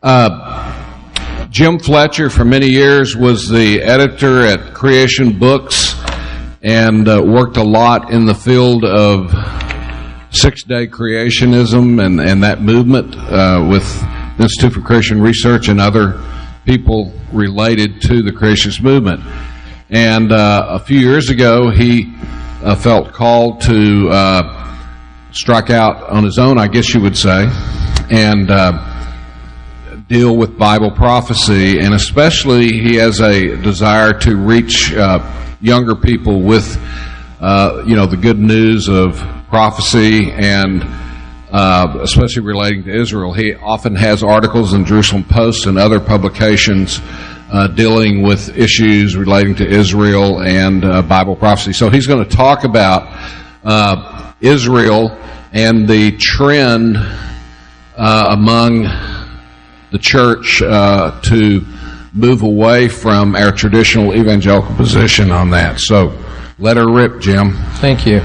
Jim Fletcher, for many years, was the editor at Creation Books and worked a lot in the field of six-day creationism and that movement with the Institute for Creation Research and other people related to the creationist movement. And a few years ago, he felt called to strike out on his own, I guess you would say, and deal with Bible prophecy, and especially he has a desire to reach younger people with the good news of prophecy, and especially relating to Israel. He often has articles in Jerusalem Post and other publications dealing with issues relating to Israel and Bible prophecy. So he's going to talk about Israel and the trend among the church to move away from our traditional evangelical position on that. So let her rip, Jim. Thank you.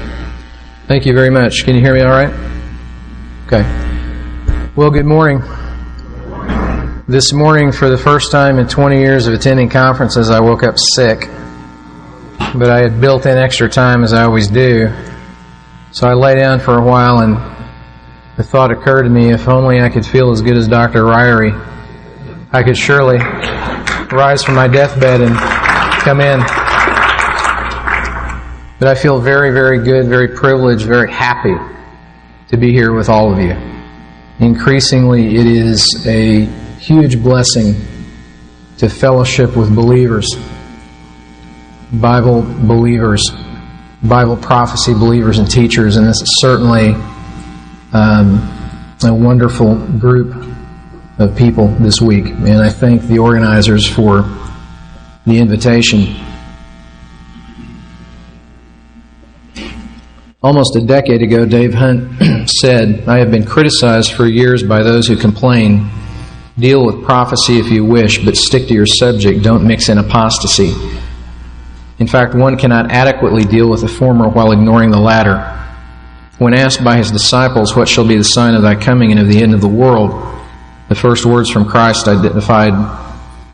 Thank you very much. Can you hear me all right? Okay. Well, good morning. This morning, for the first time in 20 years of attending conferences, I woke up sick. But I had built in extra time, as I always do. So I lay down for a while, and the thought occurred to me, if only I could feel as good as Dr. Ryrie, I could surely rise from my deathbed and come in. But I feel very, very good, very privileged, very happy to be here with all of you. Increasingly, it is a huge blessing to fellowship with believers, Bible believers, Bible prophecy believers and teachers, and this is certainly a wonderful group of people this week. And I thank the organizers for the invitation. Almost a decade ago, Dave Hunt said, "I have been criticized for years by those who complain, deal with prophecy if you wish, but stick to your subject, don't mix in apostasy. In fact, one cannot adequately deal with the former while ignoring the latter. When asked by his disciples, what shall be the sign of thy coming and of the end of the world, the first words from Christ identified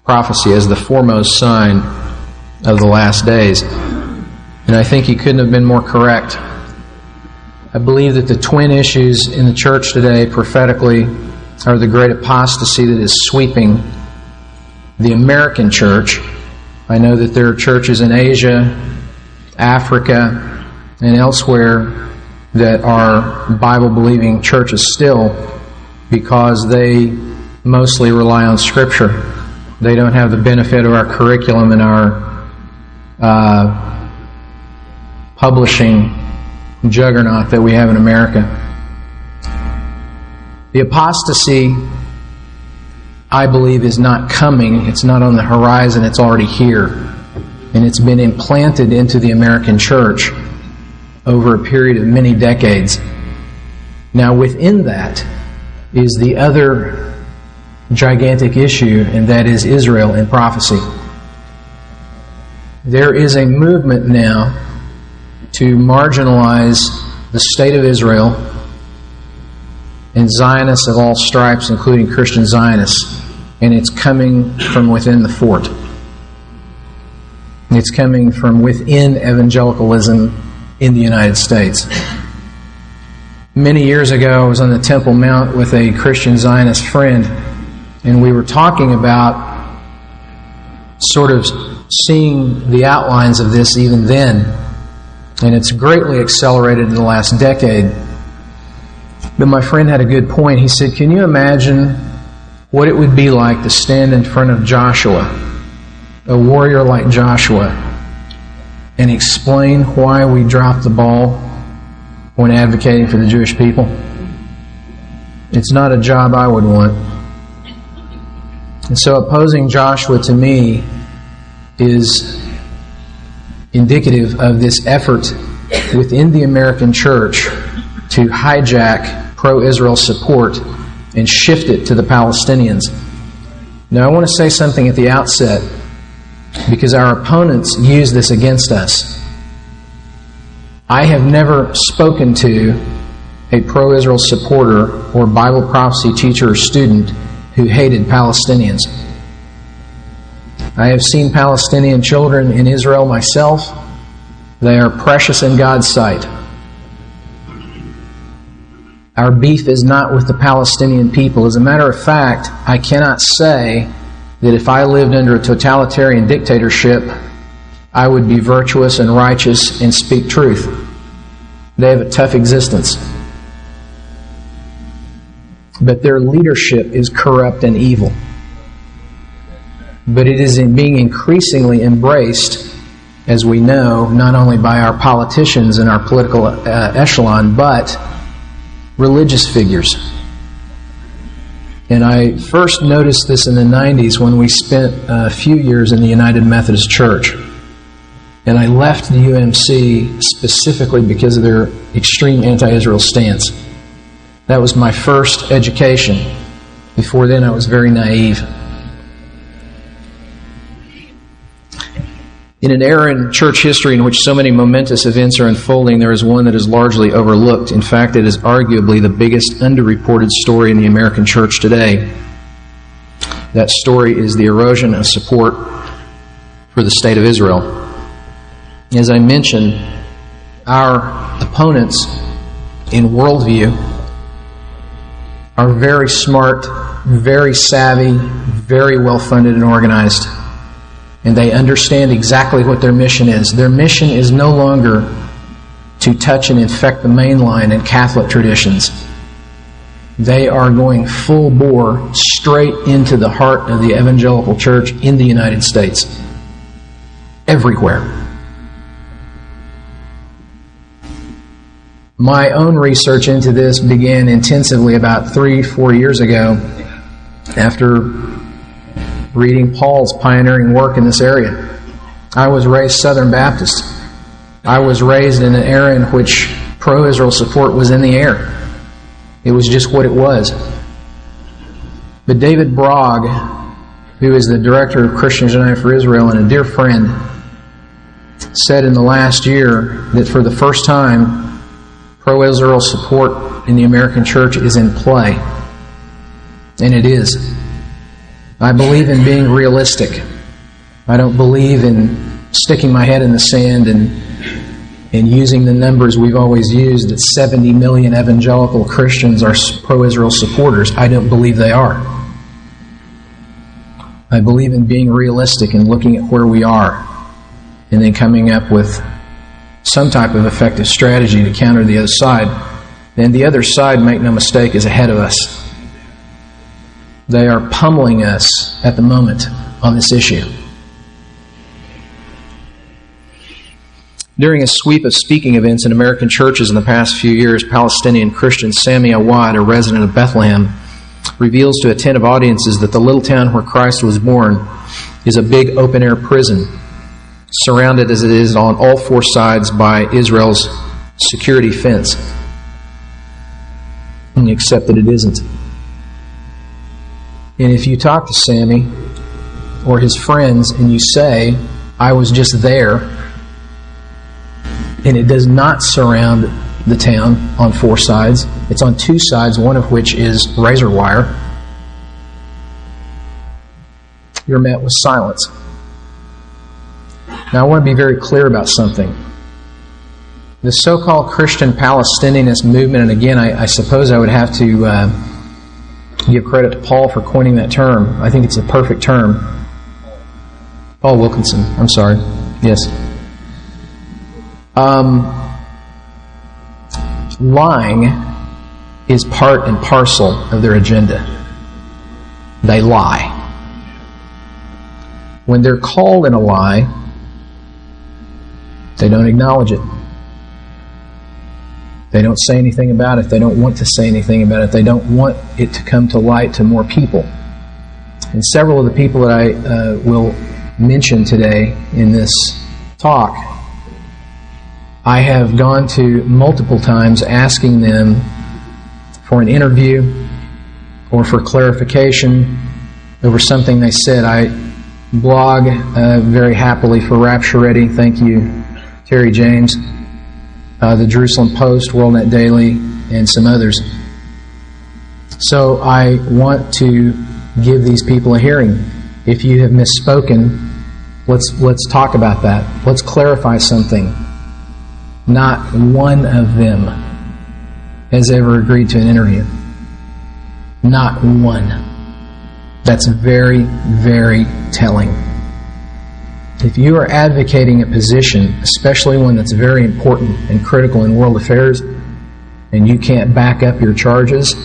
prophecy as the foremost sign of the last days." And I think he couldn't have been more correct. I believe that the twin issues in the church today, prophetically, are the great apostasy that is sweeping the American church. I know that there are churches in Asia, Africa, and elsewhere that are Bible-believing churches still, because they mostly rely on Scripture. They don't have the benefit of our curriculum and our publishing juggernaut that we have in America. The apostasy, I believe, is not coming. It's not on the horizon. It's already here. And it's been implanted into the American church over a period of many decades. Now, within that is the other gigantic issue, and that is Israel and prophecy. There is a movement now to marginalize the state of Israel and Zionists of all stripes, including Christian Zionists, and it's coming from within the fort. It's coming from within evangelicalism in the United States. Many years ago, I was on the Temple Mount with a Christian Zionist friend, and we were talking about sort of seeing the outlines of this even then, and it's greatly accelerated in the last decade. But my friend had a good point. He said, can you imagine what it would be like to stand in front of Joshua, a warrior like Joshua, and explain why we dropped the ball when advocating for the Jewish people? It's not a job I would want. And so opposing Joshua, to me, is indicative of this effort within the American church to hijack pro-Israel support and shift it to the Palestinians. Now, I want to say something at the outset, because our opponents use this against us. I have never spoken to a pro-Israel supporter or Bible prophecy teacher or student who hated Palestinians. I have seen Palestinian children in Israel myself. They are precious in God's sight. Our beef is not with the Palestinian people. As a matter of fact, I cannot say that if I lived under a totalitarian dictatorship, I would be virtuous and righteous and speak truth. They have a tough existence. But their leadership is corrupt and evil. But it is being increasingly embraced, as we know, not only by our politicians and our political echelon, but religious figures. And I first noticed this in the 90s when we spent a few years in the United Methodist Church. And I left the UMC specifically because of their extreme anti-Israel stance. That was my first education. Before then, I was very naive. In an era in church history in which so many momentous events are unfolding, there is one that is largely overlooked. In fact, it is arguably the biggest underreported story in the American church today. That story is the erosion of support for the State of Israel. As I mentioned, our opponents in worldview are very smart, very savvy, very well-funded and organized. And they understand exactly what their mission is. Their mission is no longer to touch and infect the mainline and Catholic traditions. They are going full bore straight into the heart of the Evangelical Church in the United States. Everywhere. My own research into this began intensively about 3-4 years ago after reading Paul's pioneering work in this area. I was raised Southern Baptist. I was raised in an era in which pro-Israel support was in the air. It was just what it was. But David Bragg, who is the director of Christians United for Israel and a dear friend, said in the last year that for the first time, pro-Israel support in the American church is in play. And it is. I believe in being realistic. I don't believe in sticking my head in the sand and using the numbers we've always used, that 70 million evangelical Christians are pro-Israel supporters. I don't believe they are. I believe in being realistic and looking at where we are and then coming up with some type of effective strategy to counter the other side. And the other side, make no mistake, is ahead of us. They are pummeling us at the moment on this issue. During a sweep of speaking events in American churches in the past few years, Palestinian Christian Sami Awad, a resident of Bethlehem, reveals to attentive audiences that the little town where Christ was born is a big open-air prison, surrounded as it is on all four sides by Israel's security fence. Except that it isn't. And if you talk to Sammy or his friends and you say, I was just there, and it does not surround the town on four sides, it's on two sides, one of which is razor wire, you're met with silence. Now I want to be very clear about something. The so-called Christian Palestinianist movement, and again, I suppose I would have to give credit to Paul for coining that term. I think it's a perfect term. Paul Wilkinson, I'm sorry. Yes. Lying is part and parcel of their agenda. They lie. When they're called in a lie, they don't acknowledge it. They don't say anything about it. They don't want to say anything about it. They don't want it to come to light to more people. And several of the people that I will mention today in this talk, I have gone to multiple times asking them for an interview or for clarification over something they said. I blog very happily for Rapture Ready. Thank you, Terry James. The Jerusalem Post, WorldNet Daily, and some others. So I want to give these people a hearing. If you have misspoken, let's talk about that. Let's clarify something. Not one of them has ever agreed to an interview. Not one. That's very, very telling. If you are advocating a position, especially one that's very important and critical in world affairs, and you can't back up your charges,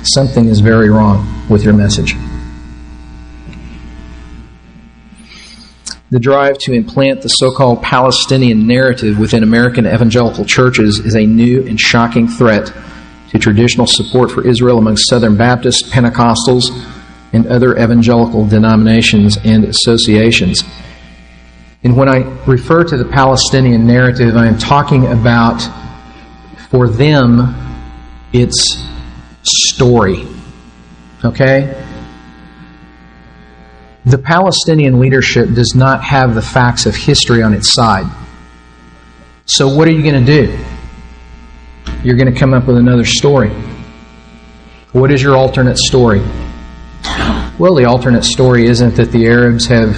something is very wrong with your message. The drive to implant the so-called Palestinian narrative within American evangelical churches is a new and shocking threat to traditional support for Israel among Southern Baptists, Pentecostals, and other evangelical denominations and associations. And when I refer to the Palestinian narrative, I am talking about, for them, its story. Okay? The Palestinian leadership does not have the facts of history on its side. So what are you going to do? You're going to come up with another story. What is your alternate story? Well, the alternate story isn't that the Arabs have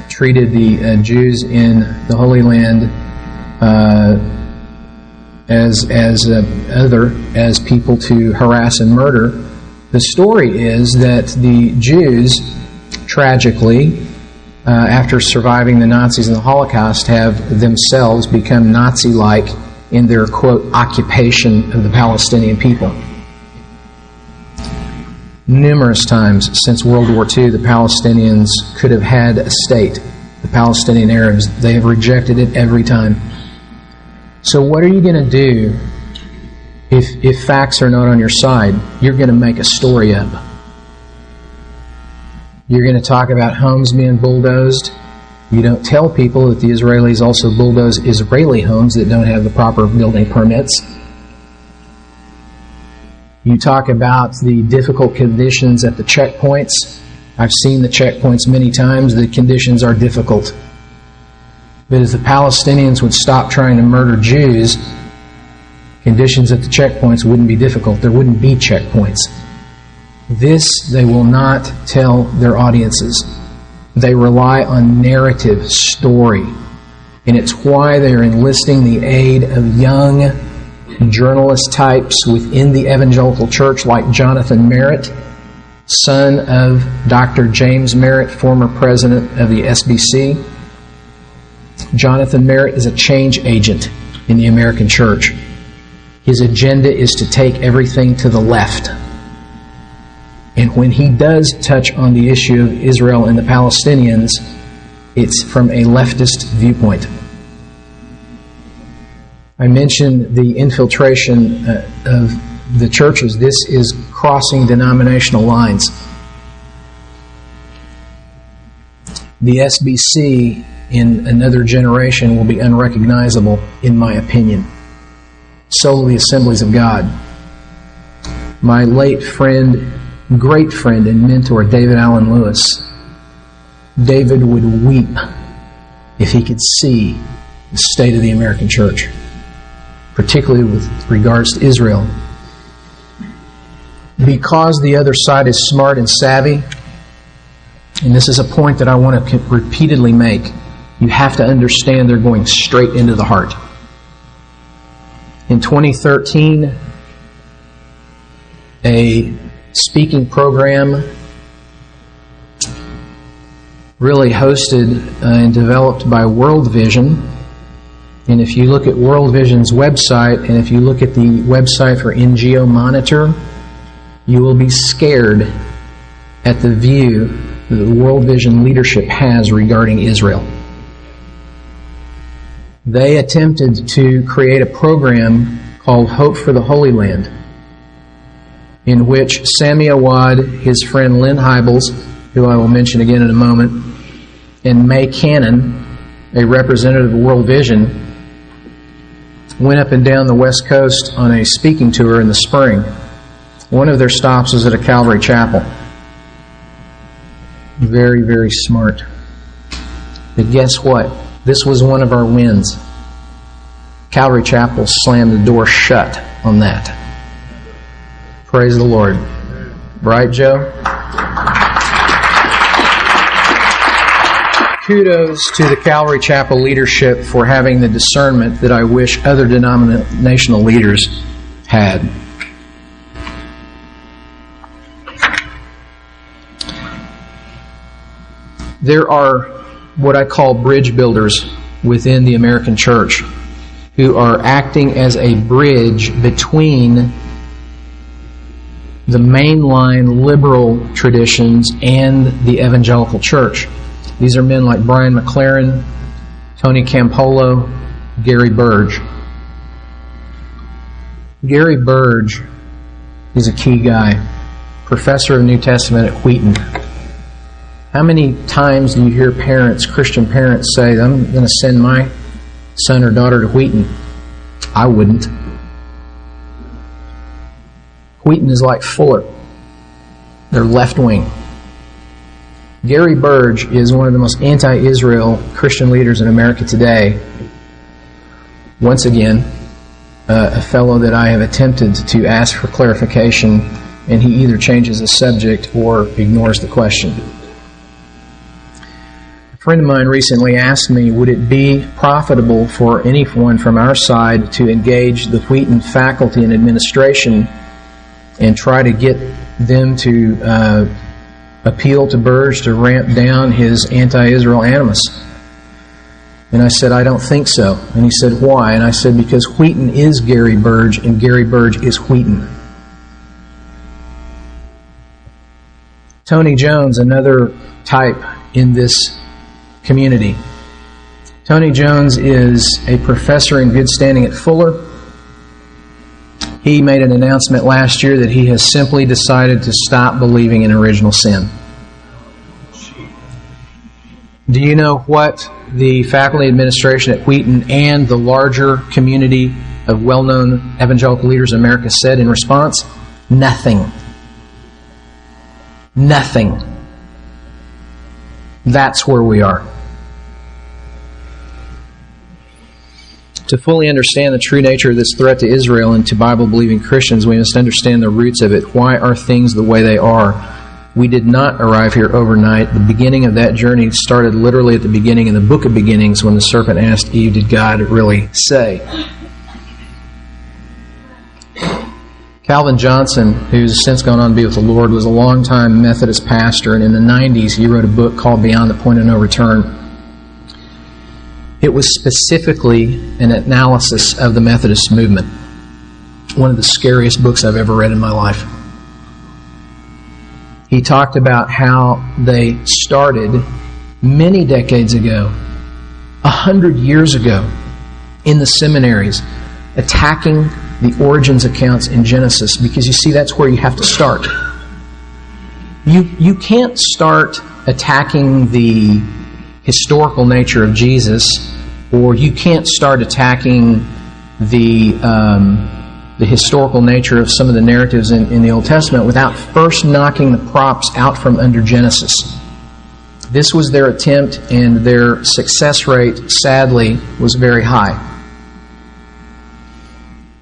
treated the Jews in the Holy Land as people to harass and murder. The story is that the Jews, tragically, after surviving the Nazis and the Holocaust, have themselves become Nazi-like in their, quote, occupation of the Palestinian people. Numerous times since World War II, the Palestinians could have had a state. The Palestinian Arabs, they have rejected it every time. So what are you going to do if facts are not on your side? You're going to make a story up. You're going to talk about homes being bulldozed. You don't tell people that the Israelis also bulldoze Israeli homes that don't have the proper building permits. You talk about the difficult conditions at the checkpoints. I've seen the checkpoints many times. The conditions are difficult. But if the Palestinians would stop trying to murder Jews, conditions at the checkpoints wouldn't be difficult. There wouldn't be checkpoints. This they will not tell their audiences. They rely on narrative, story. And it's why they're enlisting the aid of young journalist types within the evangelical church like Jonathan Merritt, son of Dr. James Merritt, former president of the SBC. Jonathan Merritt is a change agent in the American church. His agenda is to take everything to the left. And when he does touch on the issue of Israel and the Palestinians, it's from a leftist viewpoint. I mentioned the infiltration of the churches. This is crossing denominational lines. The SBC in another generation will be unrecognizable, in my opinion. So will the Assemblies of God. My late friend, great friend and mentor, David Allen Lewis, David would weep if he could see the state of the American church, particularly with regards to Israel. Because the other side is smart and savvy, and this is a point that I want to repeatedly make, you have to understand they're going straight into the heart. In 2013, a speaking program really hosted and developed by World Vision. And if you look at World Vision's website, and if you look at the website for NGO Monitor, you will be scared at the view that the World Vision leadership has regarding Israel. They attempted to create a program called Hope for the Holy Land, in which Sami Awad, his friend Lynn Hybels, who I will mention again in a moment, and May Cannon, a representative of World Vision, went up and down the West Coast on a speaking tour in the spring. One of their stops was at a Calvary chapel. Very, very smart. But guess what? This was one of our wins. Calvary Chapel slammed the door shut on that. Praise the Lord. Right, Joe? Kudos to the Calvary Chapel leadership for having the discernment that I wish other denominational leaders had. There are what I call bridge builders within the American church who are acting as a bridge between the mainline liberal traditions and the evangelical church. These are men like Brian McLaren, Tony Campolo, Gary Burge. Gary Burge is a key guy, professor of New Testament at Wheaton. How many times do you hear parents, Christian parents, say, I'm going to send my son or daughter to Wheaton? I wouldn't. Wheaton is like Fuller. They're left-wing. Gary Burge is one of the most anti-Israel Christian leaders in America today. Once again, a fellow that I have attempted to ask for clarification, and he either changes the subject or ignores the question. A friend of mine recently asked me, would it be profitable for anyone from our side to engage the Wheaton faculty and administration and try to get them to appeal to Burge to ramp down his anti-Israel animus? And I said, I don't think so. And he said, why? And I said, because Wheaton is Gary Burge and Gary Burge is Wheaton. Tony Jones, another type in this community. Tony Jones is a professor in good standing at Fuller. He made an announcement last year that he has simply decided to stop believing in original sin. Do you know what the faculty administration at Wheaton and the larger community of well-known evangelical leaders in America said in response? Nothing. Nothing. That's where we are. To fully understand the true nature of this threat to Israel and to Bible-believing Christians, we must understand the roots of it. Why are things the way they are? We did not arrive here overnight. The beginning of that journey started literally at the beginning in the book of beginnings when the serpent asked Eve, did God really say? Calvin Johnson, who's since gone on to be with the Lord, was a longtime Methodist pastor, and in the 90s he wrote a book called Beyond the Point of No Return. It was specifically an analysis of the Methodist movement. One of the scariest books I've ever read in my life. He talked about how they started many decades ago, 100 years ago, in the seminaries, attacking the origins accounts in Genesis, because you see, that's where you have to start. You can't start attacking the historical nature of Jesus, or you can't start attacking the historical nature of some of the narratives in the Old Testament without first knocking the props out from under Genesis. This was their attempt, and their success rate, sadly, was very high.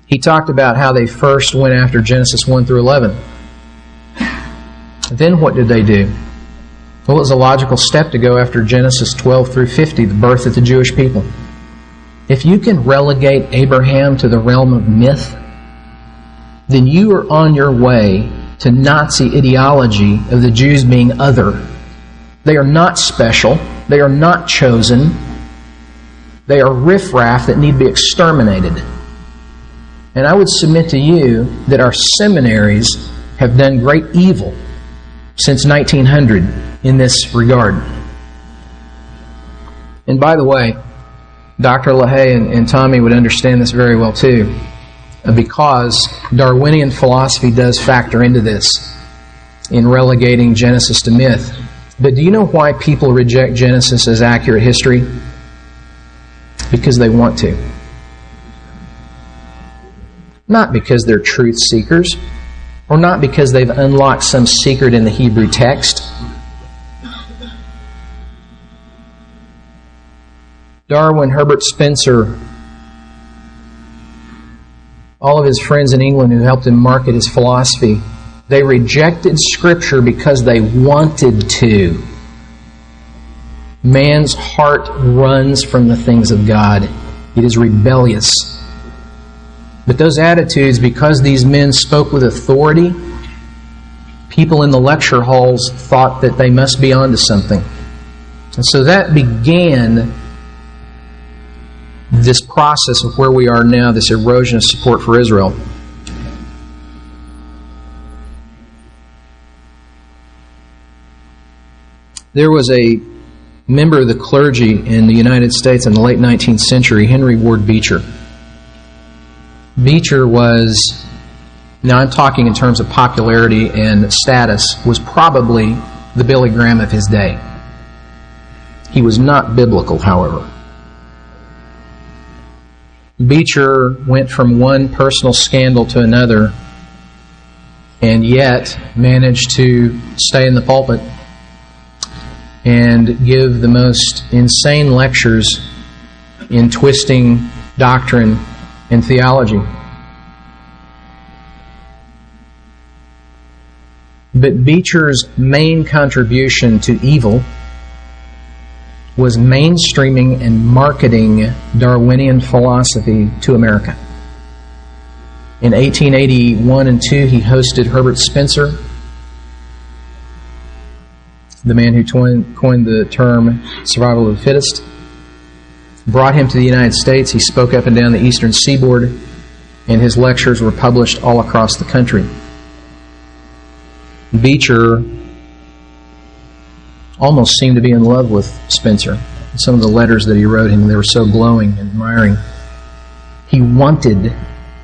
He talked about how they first went after Genesis 1 through 11. Then what did they do? Well, it was a logical step to go after Genesis 12 through 50, the birth of the Jewish people. If you can relegate Abraham to the realm of myth, then you are on your way to Nazi ideology of the Jews being other. They are not special. They are not chosen. They are riffraff that need to be exterminated. And I would submit to you that our seminaries have done great evil since 1900 in this regard. And by the way, Dr. LaHaye and Tommy would understand this very well too, because Darwinian philosophy does factor into this in relegating Genesis to myth. But do you know why people reject Genesis as accurate history? Because they want to. Not because they're truth seekers, or not because they've unlocked some secret in the Hebrew text. Darwin, Herbert Spencer, all of his friends in England who helped him market his philosophy, They rejected Scripture because they wanted to. Man's heart runs from the things of God. It is rebellious. But those attitudes, because these men spoke with authority, people in the lecture halls thought that they must be onto something. And so that began this process of where we are now, this erosion of support for Israel. There was a member of the clergy in the United States in the late 19th century, Henry Ward Beecher. Beecher was, now I'm talking in terms of popularity and status, was probably the Billy Graham of his day. He was not biblical, however. Beecher went from one personal scandal to another and yet managed to stay in the pulpit and give the most insane lectures in twisting doctrine and theology. But Beecher's main contribution to evil was mainstreaming and marketing Darwinian philosophy to America. In 1881 and 2, he hosted Herbert Spencer, the man who coined the term survival of the fittest, brought him to the United States. He spoke up and down the eastern seaboard, and his lectures were published all across the country. Beecher almost seemed to be in love with Spencer. Some of the letters that he wrote him, they were so glowing and admiring. He wanted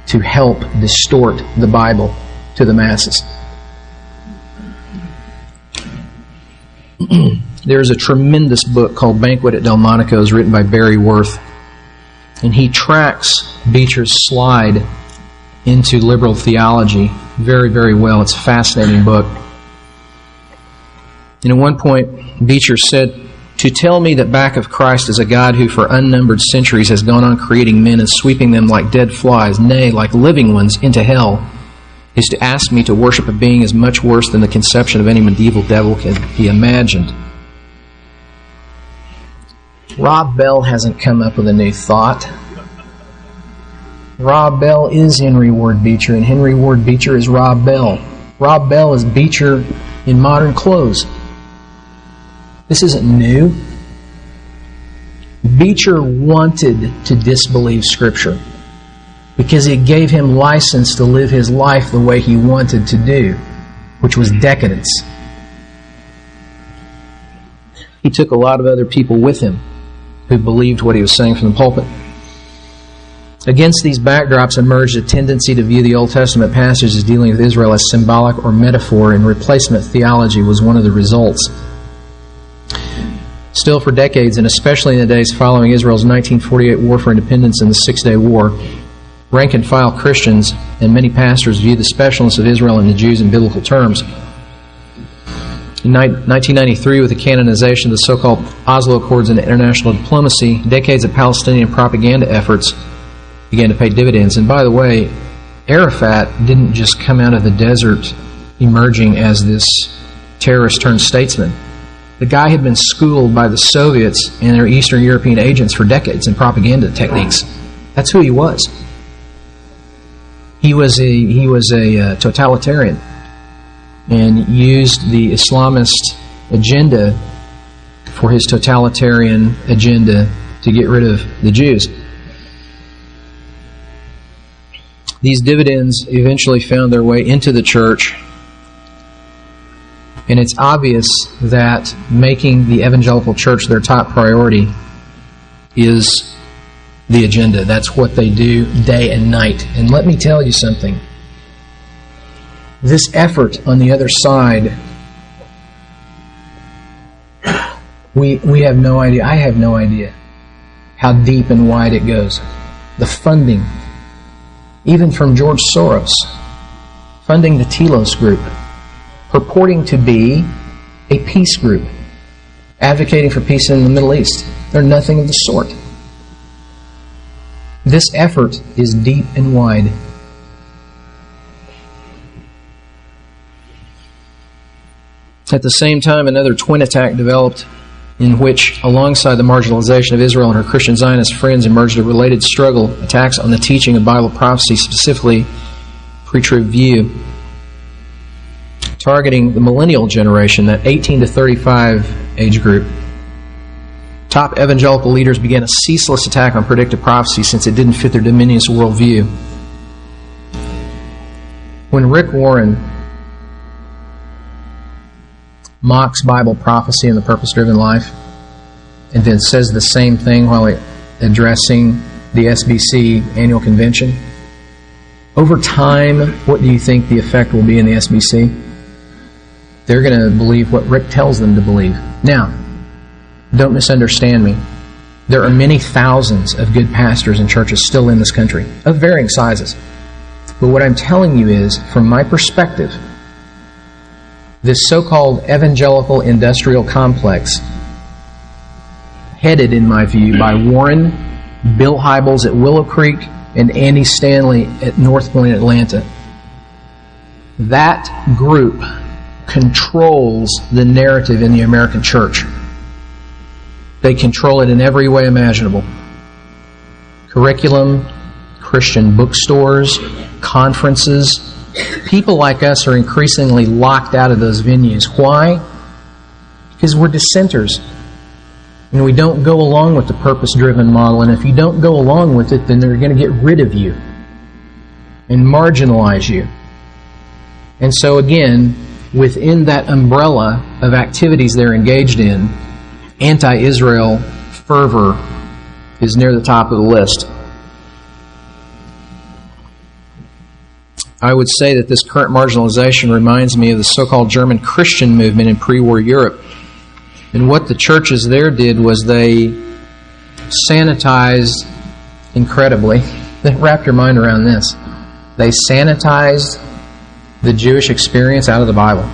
to help distort the Bible to the masses. There's a tremendous book called Banquet at Delmonico's written by Barry Worth, and he tracks Beecher's slide into liberal theology very, very well. It's a fascinating book. And at one point, Beecher said, "To tell me that back of Christ is a God who for unnumbered centuries has gone on creating men and sweeping them like dead flies, nay, like living ones, into hell, is to ask me to worship a being as much worse than the conception of any medieval devil can be imagined." Rob Bell hasn't come up with a new thought. Rob Bell is Henry Ward Beecher, and Henry Ward Beecher is Rob Bell. Rob Bell is Beecher in modern clothes. This isn't new. Beecher wanted to disbelieve Scripture because it gave him license to live his life the way he wanted to do, which was decadence. He took a lot of other people with him who believed what he was saying from the pulpit. Against these backdrops emerged a tendency to view the Old Testament passages dealing with Israel as symbolic or metaphor, and replacement theology was one of the results. Still, for decades, and especially in the days following Israel's 1948 War for Independence and the Six-Day War, rank-and-file Christians and many pastors viewed the specialness of Israel and the Jews in biblical terms. In 1993, with the canonization of the so-called Oslo Accords and international diplomacy, decades of Palestinian propaganda efforts began to pay dividends. And by the way, Arafat didn't just come out of the desert emerging as this terrorist-turned-statesman. The guy had been schooled by the Soviets and their Eastern European agents for decades in propaganda techniques. That's who he was. He was a totalitarian and used the Islamist agenda for his totalitarian agenda to get rid of the Jews. These dividends eventually found their way into the church, and it's obvious that making the evangelical church their top priority is the agenda. That's what they do day and night. And let me tell you something. This effort on the other side, we have no idea. I have no idea how deep and wide it goes. The funding, even from George Soros, funding the Telos Group, purporting to be a peace group, advocating for peace in the Middle East. They're nothing of the sort. This effort is deep and wide. At the same time, another twin attack developed in which, alongside the marginalization of Israel and her Christian Zionist friends, emerged a related struggle, attacks on the teaching of Bible prophecy, specifically Pre-Trib view, targeting the millennial generation, that 18 to 35 age group. Top evangelical leaders began a ceaseless attack on predictive prophecy since it didn't fit their dominionist worldview. When Rick Warren mocks Bible prophecy and the purpose-driven life, and then says the same thing while addressing the SBC annual convention, over time, what do you think the effect will be in the SBC? They're going to believe what Rick tells them to believe. Now, don't misunderstand me. There are many thousands of good pastors and churches still in this country, of varying sizes. But what I'm telling you is, from my perspective, this so-called evangelical industrial complex, headed, in my view, by Warren, Bill Hybels at Willow Creek, and Andy Stanley at North Point, Atlanta, that group controls the narrative in the American church. They control it in every way imaginable. Curriculum, Christian bookstores, conferences. People like us are increasingly locked out of those venues. Why? Because we're dissenters. And we don't go along with the purpose-driven model. And if you don't go along with it, then they're going to get rid of you and marginalize you. And so again, within that umbrella of activities they're engaged in, anti-Israel fervor is near the top of the list. I would say that this current marginalization reminds me of the so-called German Christian movement in pre-war Europe. And what the churches there did was they sanitized, incredibly, wrap your mind around this, they sanitized the Jewish experience out of the Bible.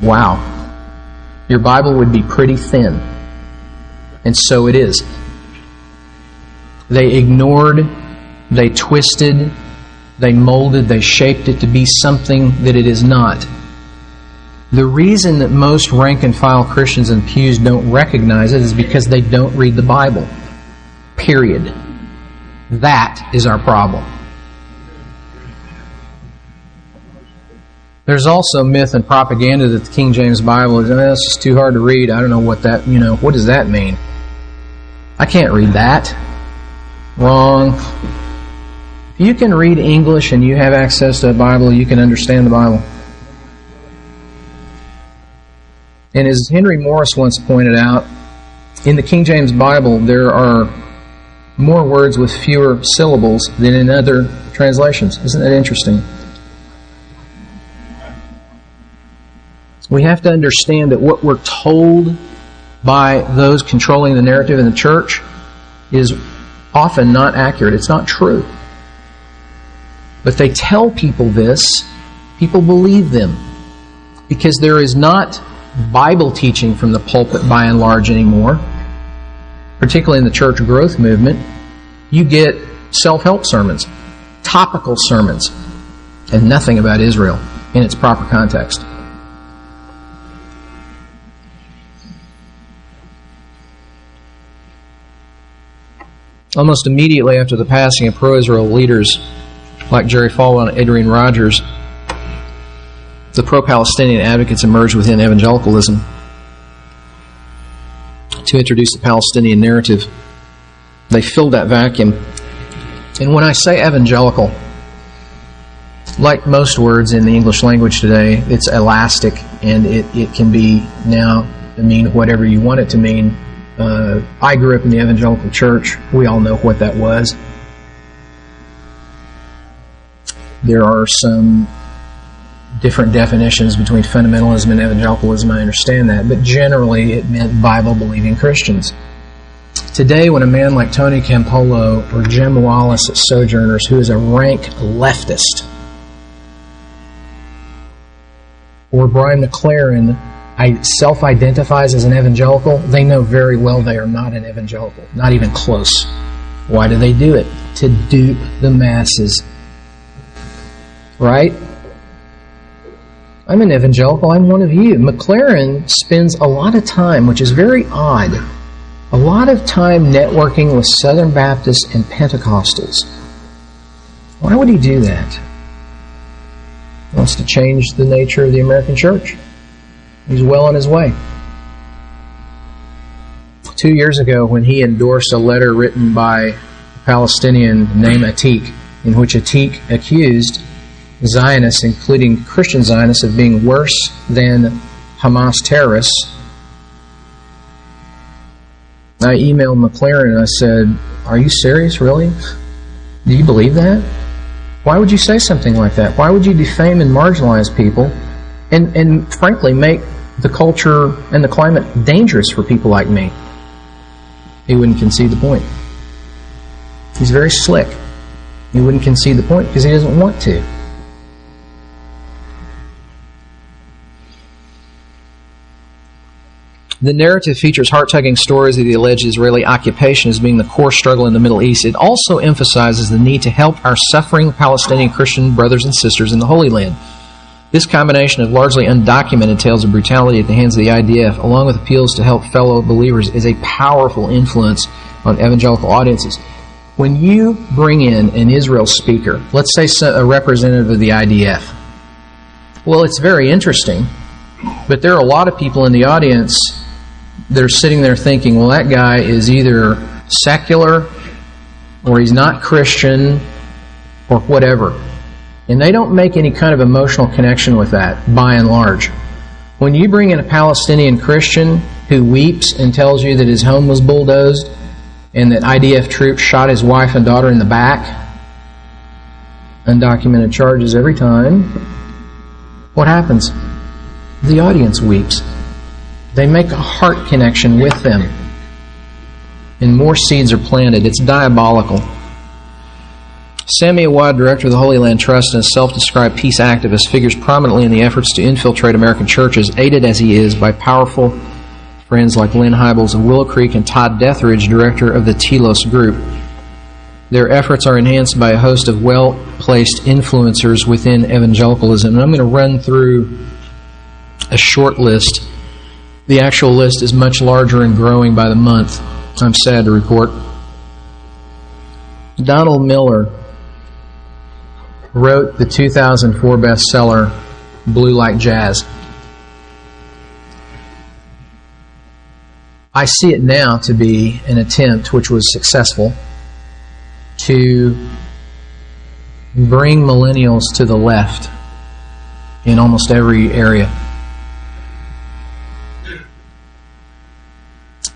Wow. Your Bible would be pretty thin. And so it is. They ignored, they twisted, they molded, they shaped it to be something that it is not. The reason that most rank-and-file Christians in pews don't recognize it is because they don't read the Bible. Period. That is our problem. There's also myth and propaganda that the King James Bible is, it's just too hard to read. I don't know what that, what does that mean? I can't read that. Wrong. If you can read English and you have access to a Bible, you can understand the Bible. And as Henry Morris once pointed out, in the King James Bible, there are more words with fewer syllables than in other translations. Isn't that interesting? We have to understand that what we're told by those controlling the narrative in the church is often not accurate. It's not true. But they tell people this, people believe them, because there is not Bible teaching from the pulpit by and large anymore, particularly in the church growth movement. You get self-help sermons, topical sermons, and nothing about Israel in its proper context. Almost immediately after the passing of pro-Israel leaders like Jerry Falwell and Adrian Rogers, the pro-Palestinian advocates emerged within evangelicalism to introduce the Palestinian narrative. They filled that vacuum. And when I say evangelical, like most words in the English language today, it's elastic, and it can be now mean whatever you want it to mean. I grew up in the evangelical church. We all know what that was. There are some different definitions between fundamentalism and evangelicalism. I understand that. But generally, it meant Bible-believing Christians. Today, when a man like Tony Campolo or Jim Wallace at Sojourners, who is a rank leftist, or Brian McLaren self-identifies as an evangelical, they know very well they are not an evangelical, not even close. Why do they do it? To dupe the masses. Right? I'm an evangelical. I'm one of you. McLaren spends a lot of time, which is very odd, a lot of time networking with Southern Baptists and Pentecostals. Why would he do that? He wants to change the nature of the American church. He's well on his way. 2 years ago, when he endorsed a letter written by a Palestinian named Atik, in which Atik accused Zionists, including Christian Zionists, of being worse than Hamas terrorists, I emailed McLaren and I said, "Are you serious, really? Do you believe that? Why would you say something like that? Why would you defame and marginalize people and frankly make the culture and the climate dangerous for people like me?" He wouldn't concede the point. He's very slick. He wouldn't concede the point because he doesn't want to. The narrative features heart-tugging stories of the alleged Israeli occupation as being the core struggle in the Middle East. It also emphasizes the need to help our suffering Palestinian Christian brothers and sisters in the Holy Land. This combination of largely undocumented tales of brutality at the hands of the IDF, along with appeals to help fellow believers, is a powerful influence on evangelical audiences. When you bring in an Israel speaker, let's say a representative of the IDF, well, it's very interesting, but there are a lot of people in the audience that are sitting there thinking, well, that guy is either secular or he's not Christian or whatever. And they don't make any kind of emotional connection with that, by and large. When you bring in a Palestinian Christian who weeps and tells you that his home was bulldozed and that IDF troops shot his wife and daughter in the back, undocumented charges every time, what happens? The audience weeps. They make a heart connection with them. And more seeds are planted. It's diabolical. Sami Awad, director of the Holy Land Trust and a self-described peace activist, figures prominently in the efforts to infiltrate American churches, aided as he is by powerful friends like Lynn Hybels of Willow Creek and Todd Deathridge, director of the Telos Group. Their efforts are enhanced by a host of well-placed influencers within evangelicalism. And I'm going to run through a short list. The actual list is much larger and growing by the month, I'm sad to report. Donald Miller wrote the 2004 bestseller, Blue Like Jazz. I see it now to be an attempt, which was successful, to bring millennials to the left in almost every area.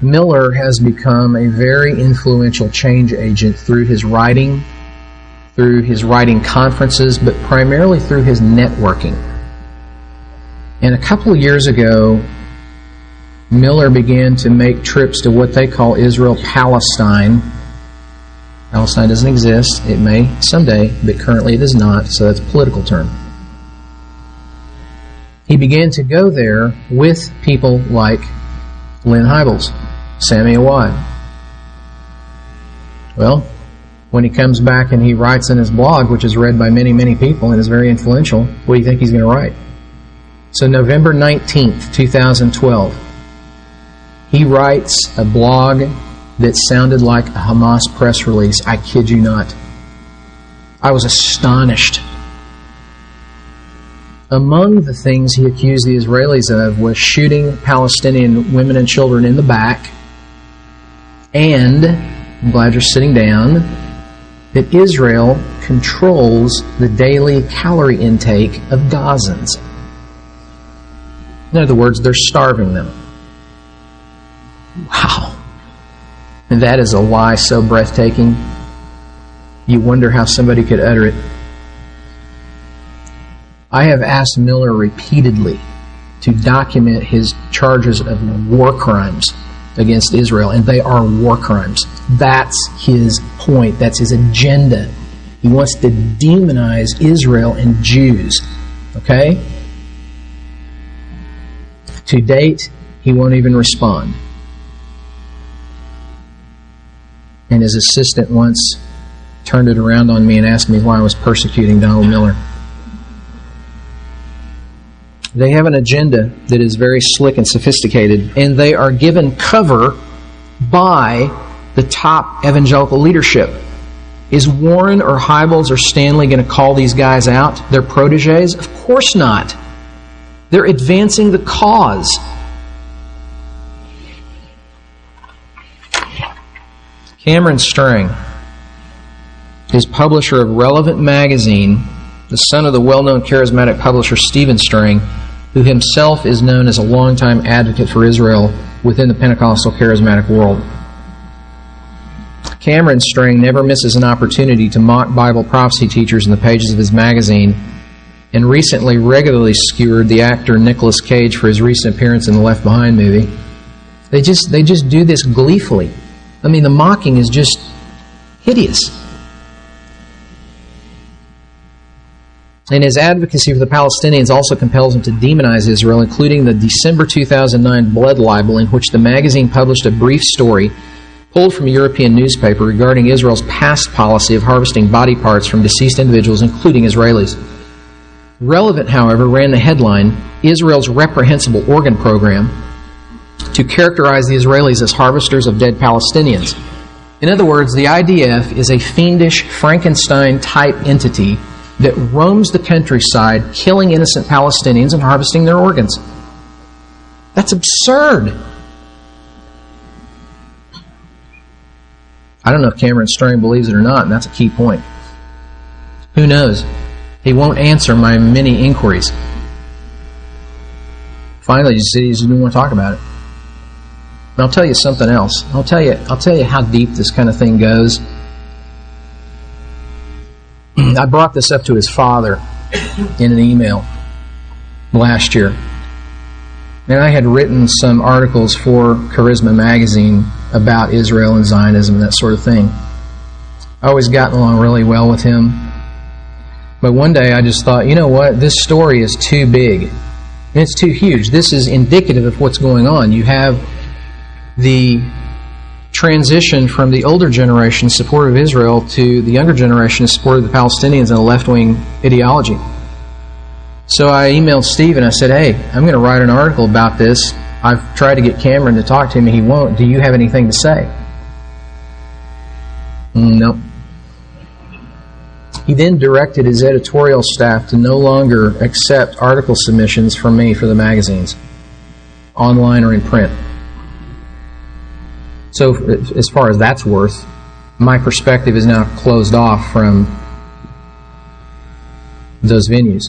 Miller has become a very influential change agent through his writing conferences, but primarily through his networking. And a couple of years ago, Miller began to make trips to what they call Israel-Palestine. Palestine doesn't exist. It may someday, but currently it does not, so that's a political term. He began to go there with people like Lynn Hybels, Sami Awad. Well, when he comes back and he writes in his blog, which is read by many, many people and is very influential, what do you think he's going to write? So November 19th, 2012, he writes a blog that sounded like a Hamas press release. I kid you not. I was astonished. Among the things he accused the Israelis of was shooting Palestinian women and children in the back, and, I'm glad you're sitting down, that Israel controls the daily calorie intake of Gazans. In other words, they're starving them. Wow. And that is a lie so breathtaking, you wonder how somebody could utter it. I have asked Miller repeatedly to document his charges of war crimes against Israel, and they are war crimes. That's his point. That's his agenda. He wants to demonize Israel and Jews. Okay? To date, he won't even respond. And his assistant once turned it around on me and asked me why I was persecuting Donald Miller. They have an agenda that is very slick and sophisticated, and they are given cover by the top evangelical leadership. Is Warren or Hybels or Stanley going to call these guys out? Their proteges? Of course not. They're advancing the cause. Cameron Strang is publisher of Relevant Magazine, the son of the well-known charismatic publisher Stephen Strang, who himself is known as a longtime advocate for Israel within the Pentecostal charismatic world. Cameron Strang never misses an opportunity to mock Bible prophecy teachers in the pages of his magazine, and recently regularly skewered the actor Nicolas Cage for his recent appearance in the Left Behind movie. They just do this gleefully. I mean, the mocking is just hideous. And his advocacy for the Palestinians also compels him to demonize Israel, including the December 2009 blood libel, in which the magazine published a brief story pulled from a European newspaper regarding Israel's past policy of harvesting body parts from deceased individuals, including Israelis. Relevant, however, ran the headline, Israel's Reprehensible Organ Program, to characterize the Israelis as harvesters of dead Palestinians. In other words, the IDF is a fiendish Frankenstein-type entity that roams the countryside, killing innocent Palestinians and harvesting their organs. That's absurd. I don't know if Cameron Strang believes it or not, and that's a key point. Who knows? He won't answer my many inquiries. Finally, he just didn't want to talk about it. And I'll tell you something else. I'll tell you how deep this kind of thing goes. I brought this up to his father in an email last year. And I had written some articles for Charisma magazine about Israel and Zionism and that sort of thing. I always gotten along really well with him. But one day I just thought, you know what, this story is too big. And it's too huge. This is indicative of what's going on. You have the transition from the older generation support of Israel to the younger generation support of the Palestinians and a left-wing ideology. So I emailed Steve and I said, hey, I'm going to write an article about this. I've tried to get Cameron to talk to him and he won't. Do you have anything to say? No. He then directed his editorial staff to no longer accept article submissions from me for the magazines, online or in print. So as far as that's worth, my perspective is now closed off from those venues.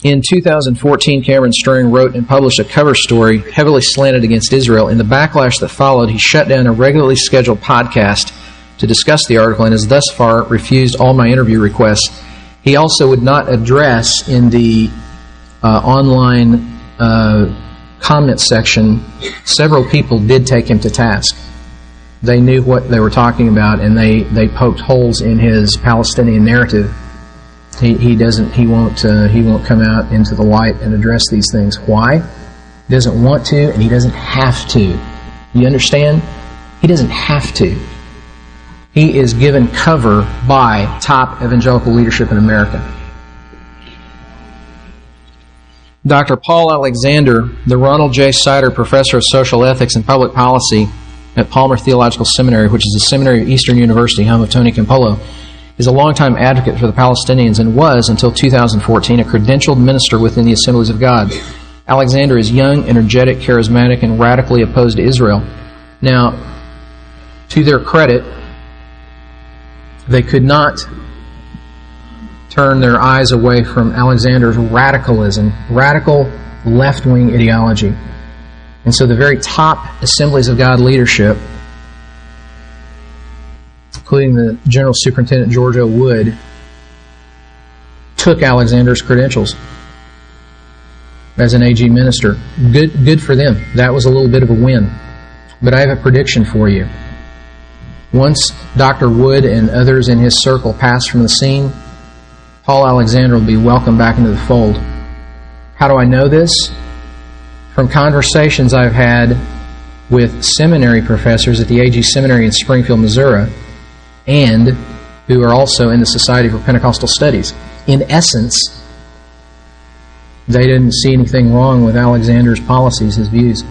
In 2014, Cameron Strang wrote and published a cover story heavily slanted against Israel. In the backlash that followed, he shut down a regularly scheduled podcast to discuss the article and has thus far refused all my interview requests. He also would not address in the online comment section. Several people did take him to task. They knew what they were talking about, and they poked holes in his Palestinian narrative. He won't come out into the light and address these things. Why? He doesn't want to, and he doesn't have to. You understand? He doesn't have to. He is given cover by top evangelical leadership in America. Dr. Paul Alexander, the Ronald J. Sider Professor of Social Ethics and Public Policy at Palmer Theological Seminary, which is a seminary of Eastern University, home of Tony Campolo, is a longtime advocate for the Palestinians and was, until 2014, a credentialed minister within the Assemblies of God. Alexander is young, energetic, charismatic, and radically opposed to Israel. Now, to their credit, they could not turn their eyes away from Alexander's radicalism, radical left-wing ideology. And so the very top Assemblies of God leadership, including the General Superintendent George O. Wood, took Alexander's credentials as an AG minister. Good for them. That was a little bit of a win. But I have a prediction for you. Once Dr. Wood and others in his circle pass from the scene, Paul Alexander will be welcomed back into the fold. How do I know this? From conversations I've had with seminary professors at the AG Seminary in Springfield, Missouri, and who are also in the Society for Pentecostal Studies. In essence, they didn't see anything wrong with Alexander's policies, his views.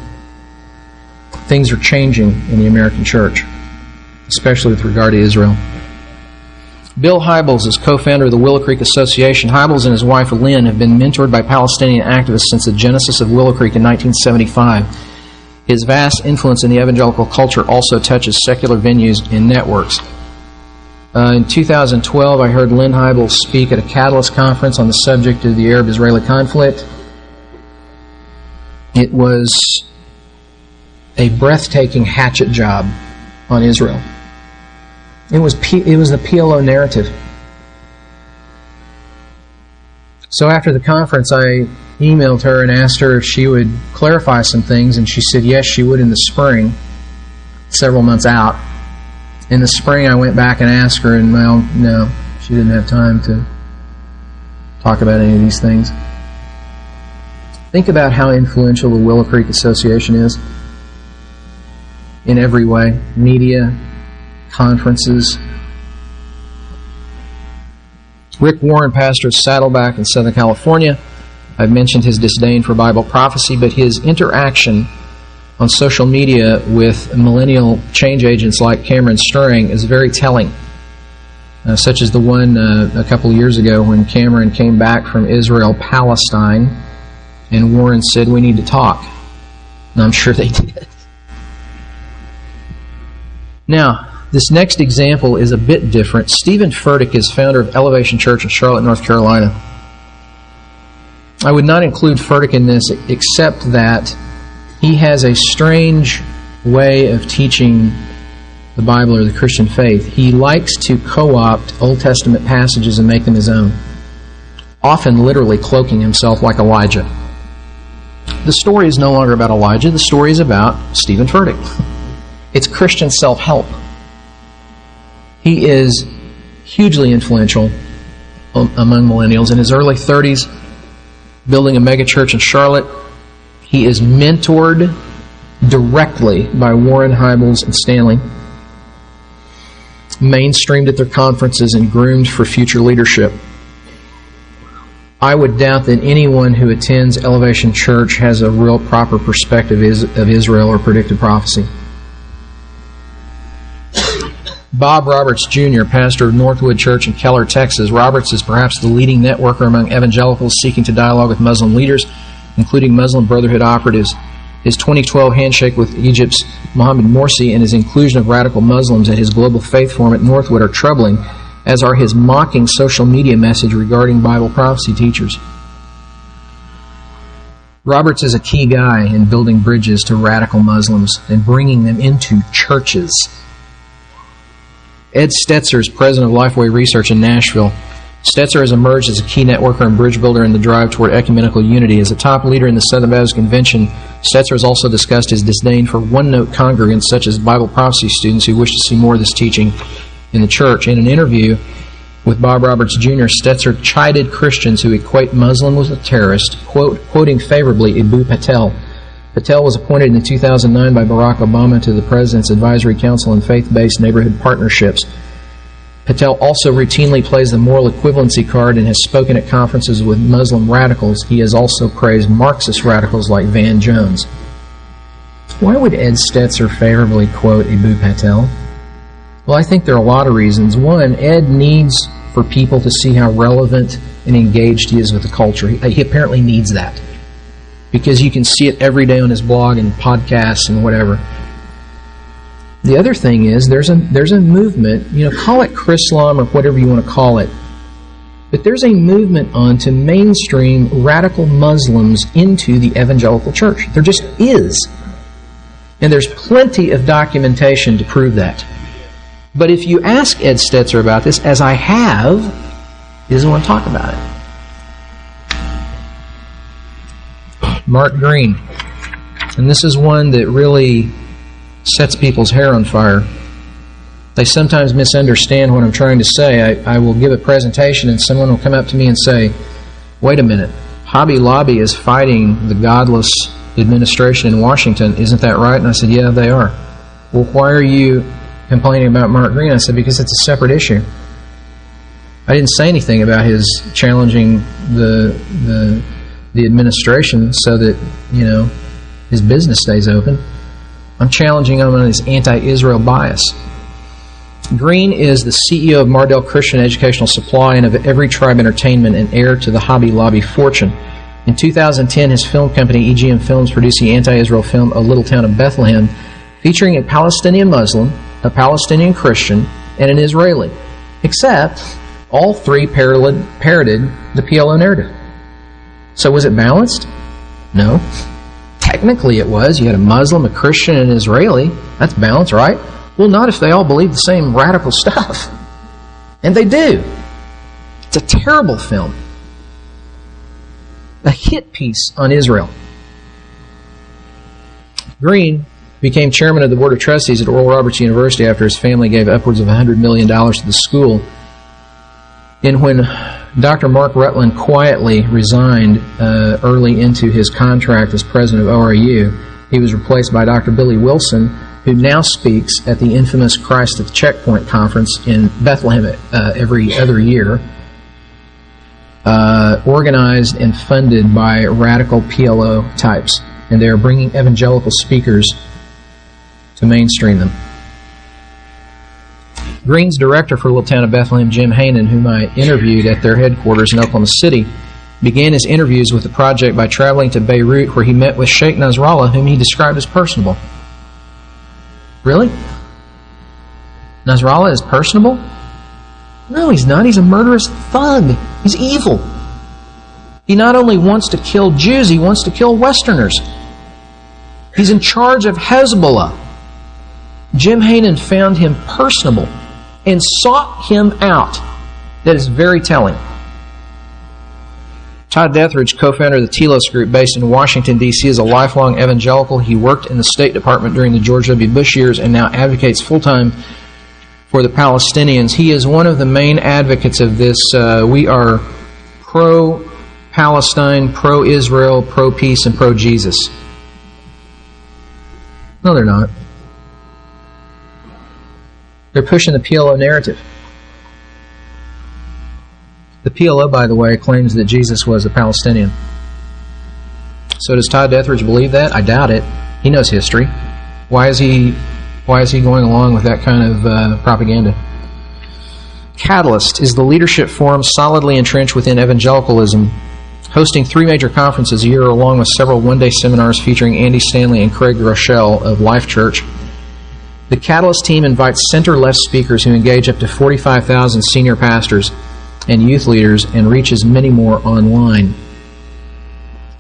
Things are changing in the American church, especially with regard to Israel. Bill Hybels is co-founder of the Willow Creek Association. Hybels and his wife Lynn have been mentored by Palestinian activists since the genesis of Willow Creek in 1975. His vast influence in the evangelical culture also touches secular venues and networks. In 2012, I heard Lynn Hybels speak at a Catalyst conference on the subject of the Arab-Israeli conflict. It was a breathtaking hatchet job on Israel. It was the PLO narrative. So after the conference, I emailed her and asked her if she would clarify some things, and she said yes, she would in the spring, several months out. In the spring, I went back and asked her, and well, no, she didn't have time to talk about any of these things. Think about how influential the Willow Creek Association is in every way. Media, conferences. Rick Warren, pastor of Saddleback in Southern California. I've mentioned his disdain for Bible prophecy, but his interaction on social media with millennial change agents like Cameron Strang is very telling, such as the one a couple of years ago when Cameron came back from Israel, Palestine, and Warren said, "We need to talk." And I'm sure they did. Now, this next example is a bit different. Stephen Furtick is founder of Elevation Church in Charlotte, North Carolina. I would not include Furtick in this except that he has a strange way of teaching the Bible or the Christian faith. He likes to co-opt Old Testament passages and make them his own, often literally cloaking himself like Elijah. The story is no longer about Elijah. The story is about Stephen Furtick. It's Christian self-help. He is hugely influential among millennials. In his early 30s, building a megachurch in Charlotte, he is mentored directly by Warren, Hybels, and Stanley, mainstreamed at their conferences, and groomed for future leadership. I would doubt that anyone who attends Elevation Church has a real proper perspective of Israel or predictive prophecy. Bob Roberts Jr., pastor of Northwood Church in Keller, Texas. Roberts is perhaps the leading networker among evangelicals seeking to dialogue with Muslim leaders, including Muslim Brotherhood operatives. His 2012 handshake with Egypt's Mohamed Morsi and his inclusion of radical Muslims at his Global Faith Forum at Northwood are troubling, as are his mocking social media message regarding Bible prophecy teachers. Roberts is a key guy in building bridges to radical Muslims and bringing them into churches. Ed Stetzer is president of Lifeway Research in Nashville. Stetzer has emerged as a key networker and bridge builder in the drive toward ecumenical unity. As a top leader in the Southern Baptist Convention, Stetzer has also discussed his disdain for one-note congregants such as Bible prophecy students who wish to see more of this teaching in the church. In an interview with Bob Roberts Jr., Stetzer chided Christians who equate Muslim with a terrorist, quoting favorably Abu Patel. Patel was appointed in 2009 by Barack Obama to the President's Advisory Council on Faith-Based Neighborhood Partnerships. Patel also routinely plays the moral equivalency card and has spoken at conferences with Muslim radicals. He has also praised Marxist radicals like Van Jones. Why would Ed Stetzer favorably quote Abu Patel? Well, I think there are a lot of reasons. One, Ed needs for people to see how relevant and engaged he is with the culture. He apparently needs that, because you can see it every day on his blog and podcasts and whatever. The other thing is there's a movement, call it Chrislam or whatever you want to call it, but there's a movement on to mainstream radical Muslims into the evangelical church. There just is. And there's plenty of documentation to prove that. But if you ask Ed Stetzer about this, as I have, he doesn't want to talk about it. Mark Green. And this is one that really sets people's hair on fire. They sometimes misunderstand what I'm trying to say. I will give a presentation and someone will come up to me and say, wait a minute, Hobby Lobby is fighting the godless administration in Washington. Isn't that right? And I said, yeah, they are. Well, why are you complaining about Mark Green? I said, because it's a separate issue. I didn't say anything about his challenging the administration so that, his business stays open. I'm challenging him on his anti-Israel bias. Green is the CEO of Mardel Christian Educational Supply and of Every Tribe Entertainment and heir to the Hobby Lobby fortune. In 2010, his film company, EGM Films, produced the anti-Israel film A Little Town of Bethlehem, featuring a Palestinian Muslim, a Palestinian Christian, and an Israeli. Except, all three parroted the PLO narrative. So was it balanced? No. Technically it was. You had a Muslim, a Christian, and an Israeli. That's balanced, right? Well, not if they all believe the same radical stuff. And they do. It's a terrible film. A hit piece on Israel. Green became chairman of the Board of Trustees at Oral Roberts University after his family gave upwards of $100 million to the school. And when Dr. Mark Rutland quietly resigned early into his contract as president of ORU, he was replaced by Dr. Billy Wilson, who now speaks at the infamous Christ at the Checkpoint conference in Bethlehem every other year, organized and funded by radical PLO types. And they are bringing evangelical speakers to mainstream them. Green's director for Little Town of Bethlehem, Jim Hainan, whom I interviewed at their headquarters in Oklahoma City, began his interviews with the project by traveling to Beirut, where he met with Sheikh Nasrallah, whom he described as personable. Really? Nasrallah is personable? No, he's not. He's a murderous thug. He's evil. He not only wants to kill Jews, he wants to kill Westerners. He's in charge of Hezbollah. Jim Hainan found him personable and sought him out. That is very telling. Todd Deathridge, co-founder of the Telos Group based in Washington, D.C., is a lifelong evangelical. He worked in the State Department during the George W. Bush years and now advocates full-time for the Palestinians. He is one of the main advocates of this. We are pro-Palestine, pro-Israel, pro-peace, and pro-Jesus. No, they're not. They're pushing the PLO narrative. The PLO, by the way, claims that Jesus was a Palestinian. So does Todd Deathridge believe that? I doubt it. He knows history. Why is he going along with that kind of propaganda? Catalyst is the leadership forum solidly entrenched within evangelicalism, hosting 3 major conferences a year along with several one-day seminars featuring Andy Stanley and Craig Rochelle of Life Church. The Catalyst team invites center-left speakers who engage up to 45,000 senior pastors and youth leaders and reaches many more online.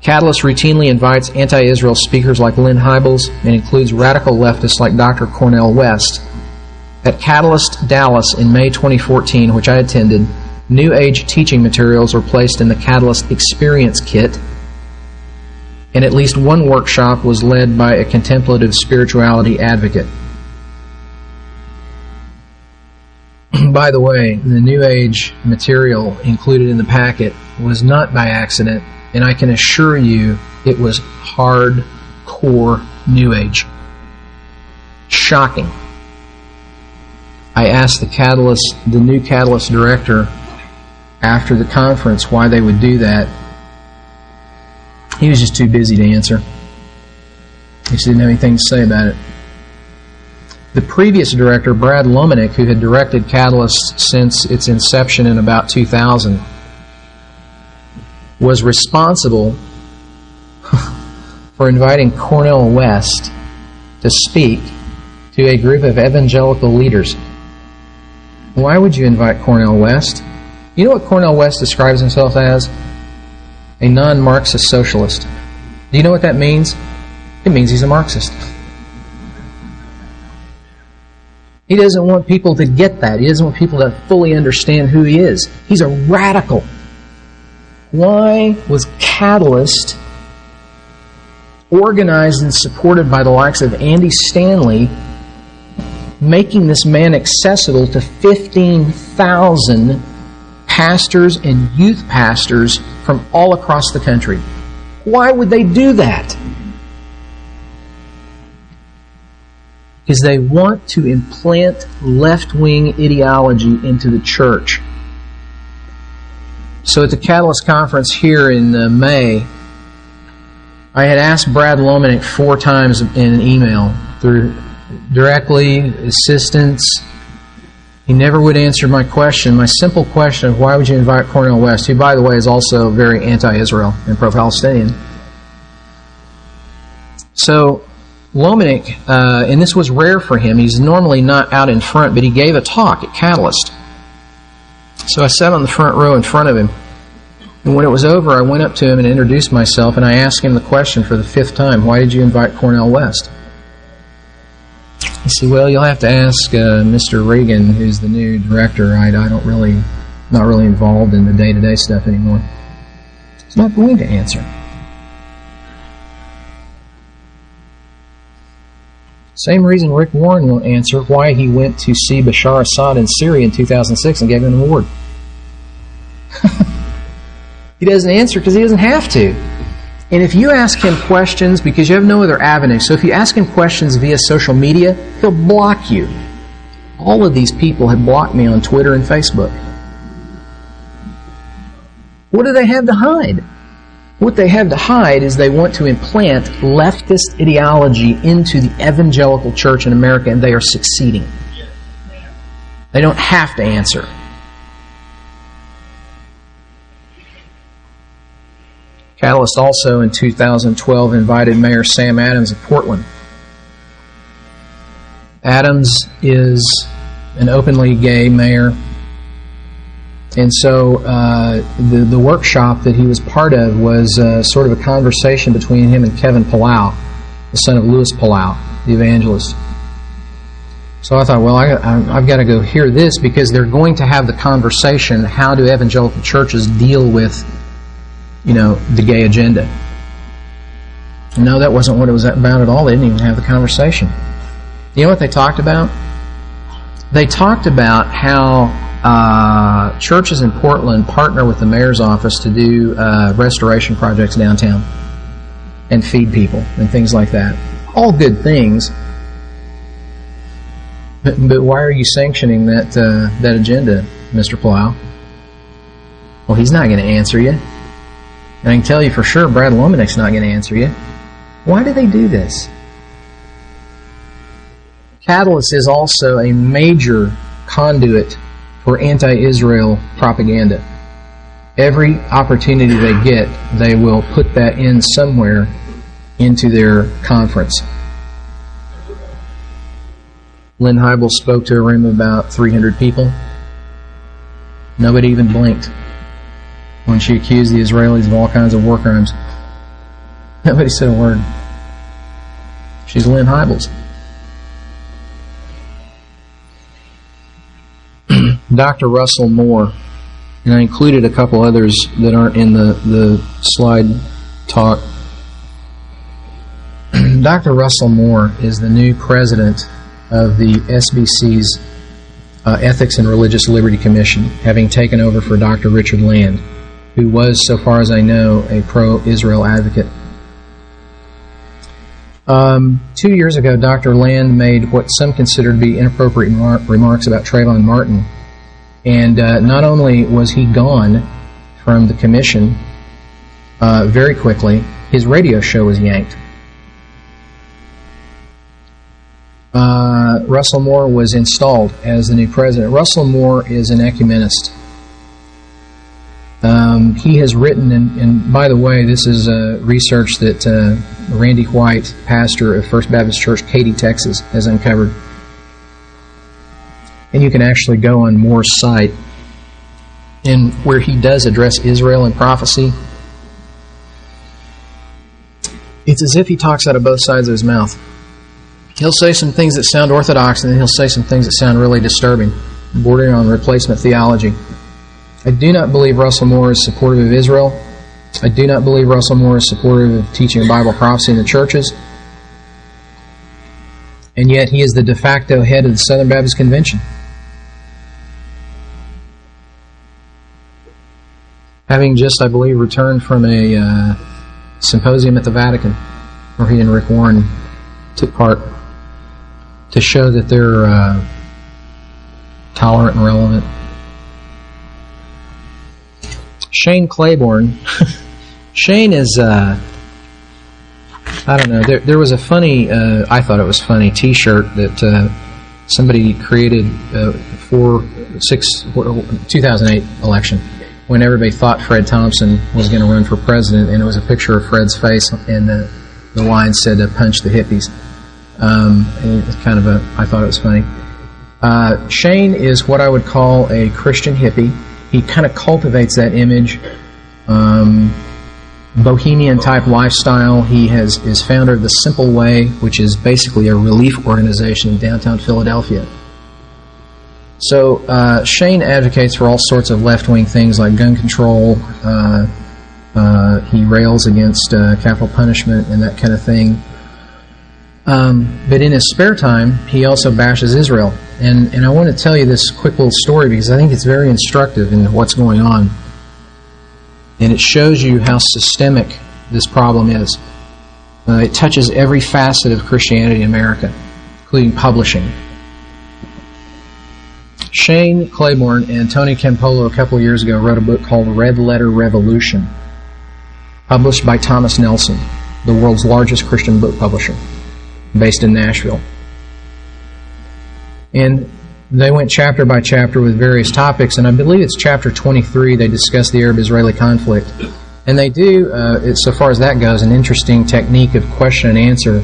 Catalyst routinely invites anti-Israel speakers like Lynn Hybels and includes radical leftists like Dr. Cornel West. At Catalyst Dallas in May 2014, which I attended, New Age teaching materials were placed in the Catalyst Experience Kit, and at least one workshop was led by a contemplative spirituality advocate. By the way, the New Age material included in the packet was not by accident, and I can assure you it was hardcore New Age. Shocking. I asked the new Catalyst director after the conference why they would do that. He was just too busy to answer. He just didn't have anything to say about it. The previous director, Brad Lomenick, who had directed Catalyst since its inception in about 2000, was responsible for inviting Cornel West to speak to a group of evangelical leaders. Why would you invite Cornel West? You know what Cornel West describes himself as? A non-Marxist socialist. Do you know what that means? It means he's a Marxist. He doesn't want people to get that. He doesn't want people to fully understand who he is. He's a radical. Why was Catalyst organized and supported by the likes of Andy Stanley, making this man accessible to 15,000 pastors and youth pastors from all across the country? Why would they do that? Because they want to implant left-wing ideology into the church. So at the Catalyst Conference here in May, I had asked Brad Lomenick 4 times in an email, through directly, assistance. He never would answer my question, my simple question of why would you invite Cornel West, who, by the way, is also very anti-Israel and pro-Palestinian. So Lomenick, and this was rare for him, he's normally not out in front, but he gave a talk at Catalyst. So I sat on the front row in front of him, and when it was over, I went up to him and introduced myself, and I asked him the question for the 5th time, why did you invite Cornel West? He said, well, you'll have to ask Mr. Reagan, who's the new director. I don't really, not really involved in the day-to-day stuff anymore. He's not going to answer. Same reason Rick Warren won't answer why he went to see Bashar Assad in Syria in 2006 and gave him an award. He doesn't answer because he doesn't have to. And if you ask him questions, because you have no other avenue, so if you ask him questions via social media, he'll block you. All of these people have blocked me on Twitter and Facebook. What do they have to hide? What they have to hide is they want to implant leftist ideology into the evangelical church in America, and they are succeeding. They don't have to answer. Catalyst also in 2012 invited Mayor Sam Adams of Portland. Adams is an openly gay mayor. And so the workshop that he was part of was sort of a conversation between him and Kevin Palau, the son of Louis Palau, the evangelist. So I thought, well, I've got to go hear this because they're going to have the conversation, how do evangelical churches deal with, the gay agenda? No, that wasn't what it was about at all. They didn't even have the conversation. You know what they talked about? They talked about how churches in Portland partner with the mayor's office to do restoration projects downtown and feed people and things like that. All good things. But why are you sanctioning that agenda, Mr. Palau? Well, he's not going to answer you. And I can tell you for sure Brad Lomenick's not going to answer you. Why do they do this? Catalyst is also a major conduit for anti-Israel propaganda. Every opportunity they get, they will put that in somewhere into their conference. Lynn Heibel spoke to a room of about 300 people. Nobody even blinked when she accused the Israelis of all kinds of war crimes. Nobody said a word. She's Lynn Heibel's. Dr. Russell Moore, and I included a couple others that aren't in the slide talk. Dr. Russell Moore is the new president of the SBC's Ethics and Religious Liberty Commission, having taken over for Dr. Richard Land, who was, so far as I know, a pro-Israel advocate. 2 years ago, Dr. Land made what some consider to be inappropriate remarks about Trayvon Martin. And not only was he gone from the commission very quickly, his radio show was yanked. Russell Moore was installed as the new president. Russell Moore is an ecumenist. He has written, and by the way, this is research that Randy White, pastor of First Baptist Church, Katy, Texas, has uncovered. And you can actually go on Moore's site, and where he does address Israel in prophecy, it's as if he talks out of both sides of his mouth. He'll say some things that sound orthodox, and then he'll say some things that sound really disturbing, bordering on replacement theology. I do not believe Russell Moore is supportive of Israel. I do not believe Russell Moore is supportive of teaching Bible prophecy in the churches. And yet he is the de facto head of the Southern Baptist Convention. Having just, I believe, returned from a symposium at the Vatican, where he and Rick Warren took part, to show that they're tolerant and relevant. Shane Claiborne. Shane is, I don't know, there was a funny, I thought it was funny, T-shirt that somebody created for 2008 election when everybody thought Fred Thompson was going to run for president, and it was a picture of Fred's face, and the line said, punch the hippies. And it was kind of I thought it was funny. Shane is what I would call a Christian hippie. He kind of cultivates that image, bohemian-type lifestyle. He is founder of the Simple Way, which is basically a relief organization in downtown Philadelphia. So Shane advocates for all sorts of left-wing things like gun control. He rails against capital punishment and that kind of thing. But in his spare time, he also bashes Israel. And I want to tell you this quick little story because I think it's very instructive in what's going on. And it shows you how systemic this problem is. It touches every facet of Christianity in America, including publishing. Shane Claiborne and Tony Campolo a couple of years ago wrote a book called Red Letter Revolution, published by Thomas Nelson, the world's largest Christian book publisher, based in Nashville. And they went chapter by chapter with various topics, and I believe it's chapter 23 they discuss the Arab-Israeli conflict. And they do, so far as that goes, an interesting technique of question and answer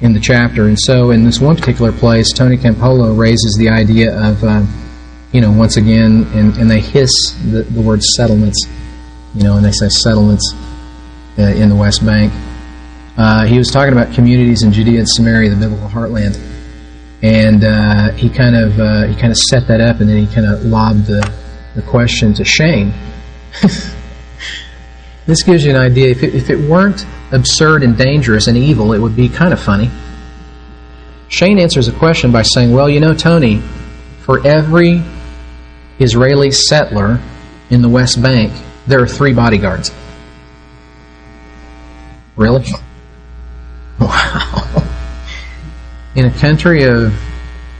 in the chapter. And so in this one particular place, Tony Campolo raises the idea of, once again, and they hiss the word settlements, and they say settlements in the West Bank. He was talking about communities in Judea and Samaria, the biblical heartland, and he kind of set that up, and then he kind of lobbed the question to Shane. This gives you an idea. If it weren't absurd and dangerous and evil, it would be kind of funny. Shane answers a question by saying, well, Tony, for every Israeli settler in the West Bank, there are 3 bodyguards. Really? Wow. In a country of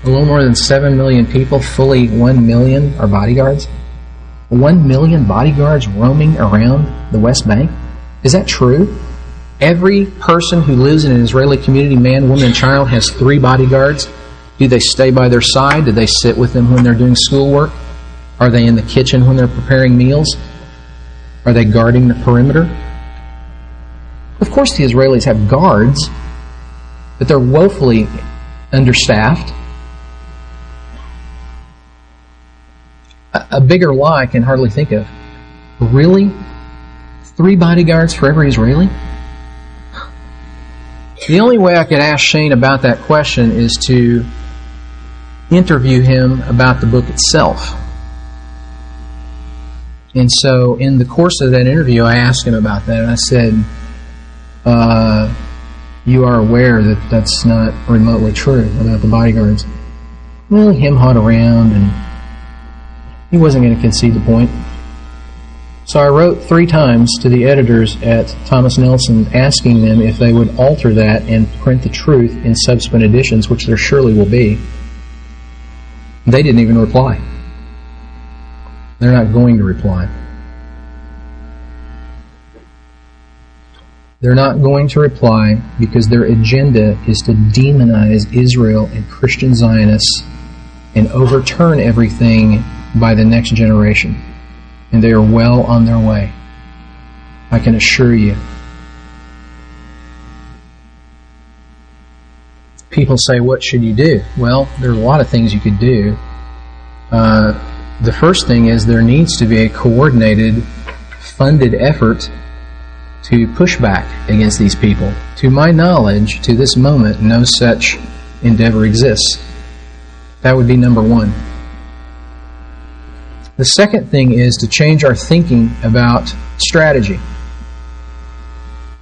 a little more than 7 million people, fully 1 million are bodyguards? 1 million bodyguards roaming around the West Bank? Is that true? Every person who lives in an Israeli community, man, woman, and child, has 3 bodyguards. Do they stay by their side? Do they sit with them when they're doing schoolwork? Are they in the kitchen when they're preparing meals? Are they guarding the perimeter? Of course the Israelis have guards, but they're woefully understaffed. A bigger lie I can hardly think of. Really? 3 bodyguards for every Israeli? The only way I could ask Shane about that question is to interview him about the book itself. And so in the course of that interview, I asked him about that, and I said, you are aware that that's not remotely true about the bodyguards. Well, he hemhawed around, and he wasn't going to concede the point. So I wrote 3 times to the editors at Thomas Nelson asking them if they would alter that and print the truth in subsequent editions, which there surely will be. They didn't even reply. They're not going to reply. They're not going to reply because their agenda is to demonize Israel and Christian Zionists and overturn everything by the next generation. And they are well on their way. I can assure you. People say, what should you do? Well, there are a lot of things you could do. The first thing is there needs to be a coordinated, funded effort to push back against these people. To my knowledge, to this moment, no such endeavor exists. That would be number 1. The second thing is to change our thinking about strategy.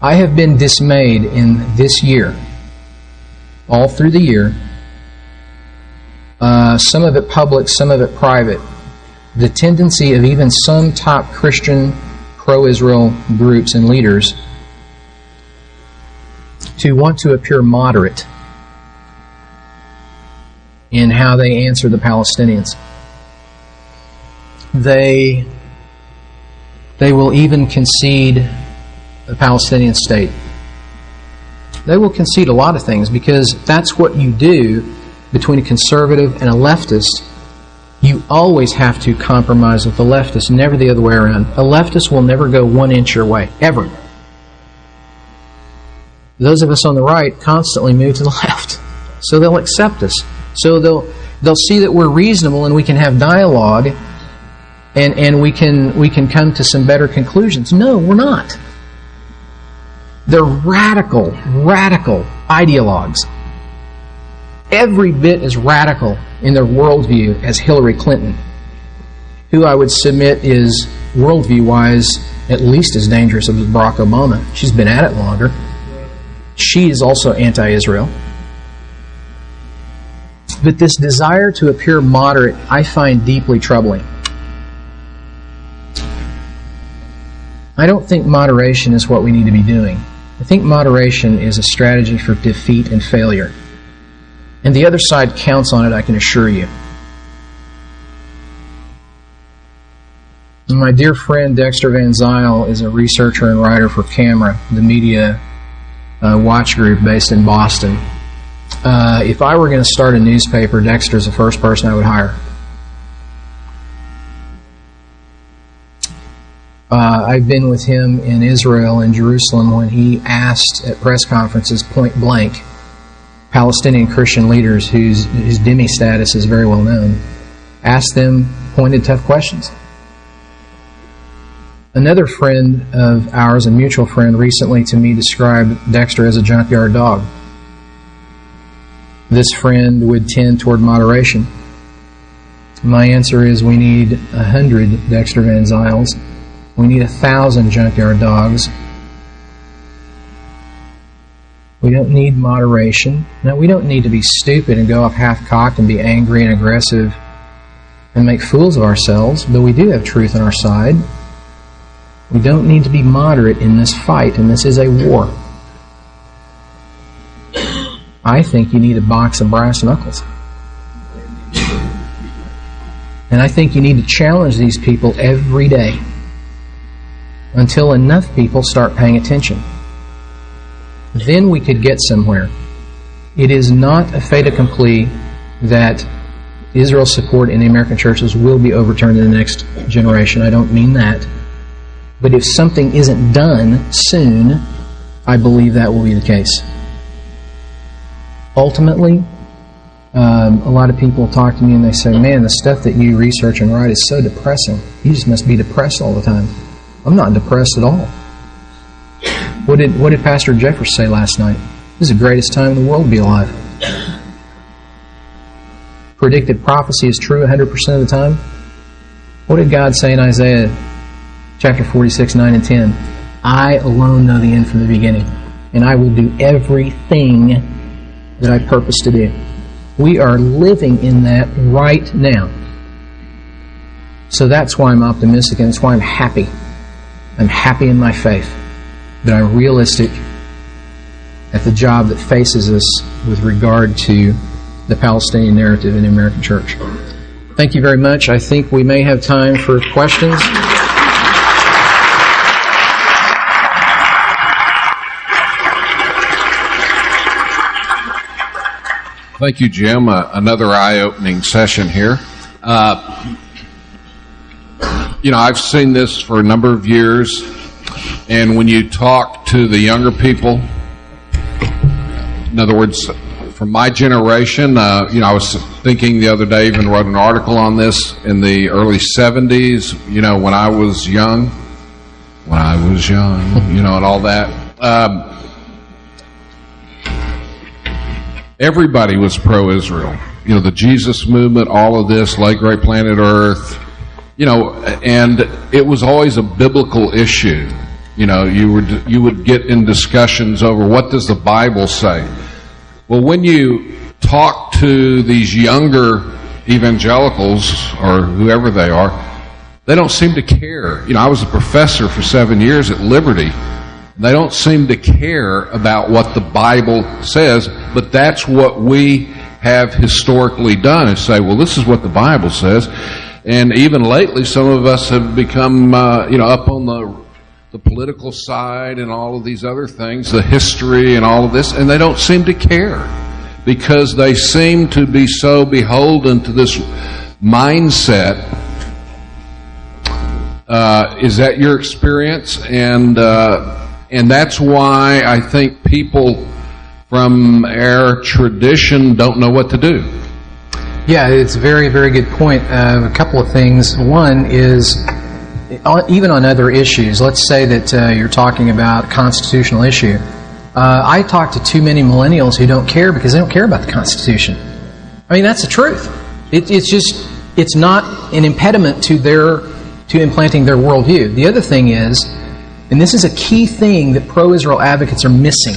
I have been dismayed in this year, all through the year, some of it public, some of it private, the tendency of even some top Christian pro-Israel groups and leaders to want to appear moderate in how they answer the Palestinians. They They will even concede a Palestinian state. They will concede a lot of things because that's what you do between a conservative and a leftist. You always have to compromise with the leftist, never the other way around. A leftist will never go 1 inch your way, ever. Those of us on the right constantly move to the left. So they'll accept us. So they'll see that we're reasonable and we can have dialogue and we can come to some better conclusions. No, we're not. They're radical ideologues. Every bit as radical in their worldview as Hillary Clinton, who I would submit is worldview-wise at least as dangerous as Barack Obama. She's been at it longer. She is also anti-Israel. But this desire to appear moderate, I find deeply troubling. I don't think moderation is what we need to be doing. I think moderation is a strategy for defeat and failure. And the other side counts on it, I can assure you. And my dear friend Dexter Van Zyl is a researcher and writer for Camera, the media watch group based in Boston. If I were going to start a newspaper, Dexter's the first person I would hire. I've been with him in Israel and Jerusalem when he asked at press conferences point blank Palestinian Christian leaders whose dhimmi status is very well known, asked them pointed, tough questions. Another friend of ours, a mutual friend, recently to me described Dexter as a junkyard dog. This friend would tend toward moderation. My answer is we need 100 Dexter Van Zyls. We need 1,000 junkyard dogs. We don't need moderation. Now, we don't need to be stupid and go off half-cocked and be angry and aggressive and make fools of ourselves, but we do have truth on our side. We don't need to be moderate in this fight, and this is a war. I think you need a box of brass knuckles. And I think you need to challenge these people every day until enough people start paying attention. Then we could get somewhere. It is not a fait accompli that Israel's support in the American churches will be overturned in the next generation. I don't mean that. But if something isn't done soon, I believe that will be the case. Ultimately, a lot of people talk to me and they say, man, the stuff that you research and write is so depressing. You just must be depressed all the time. I'm not depressed at all. What did Pastor Jeffers say last night? This is the greatest time in the world to be alive. Predicted prophecy is true 100% of the time. What did God say in Isaiah chapter 46, 9 and 10? I alone know the end from the beginning, and I will do everything that I purpose to do. We are living in that right now. So that's why I'm optimistic, and that's why I'm happy. I'm happy in my faith, but I'm realistic at the job that faces us with regard to the Palestinian narrative in the American church. Thank you very much. I think we may have time for questions. Thank you, Jim. Another eye-opening session here. I've seen this for a number of years, and when you talk to the younger people, in other words, from my generation, I was thinking the other day, even wrote an article on this in the early 70s, when I was young, and all that. Everybody was pro-Israel. The Jesus movement, all of this, Lake Great Planet Earth, and it was always a biblical issue. You would get in discussions over what does the Bible say. Well, when you talk to these younger evangelicals or whoever they are, they don't seem to care. I was a professor for 7 years at Liberty. They don't seem to care about what the Bible says, but that's what we have historically done, is say, well, this is what the Bible says. And even lately, some of us have become, up on the political side and all of these other things, the history and all of this, and they don't seem to care because they seem to be so beholden to this mindset. Is that your experience? And that's why I think people from our tradition don't know what to do. Yeah, it's a very, very good point. A couple of things. One is, even on other issues, let's say that you're talking about a constitutional issue. I talk to too many millennials who don't care because they don't care about the Constitution. I mean, that's the truth. It's not an impediment to implanting their worldview. The other thing is, and this is a key thing that pro-Israel advocates are missing.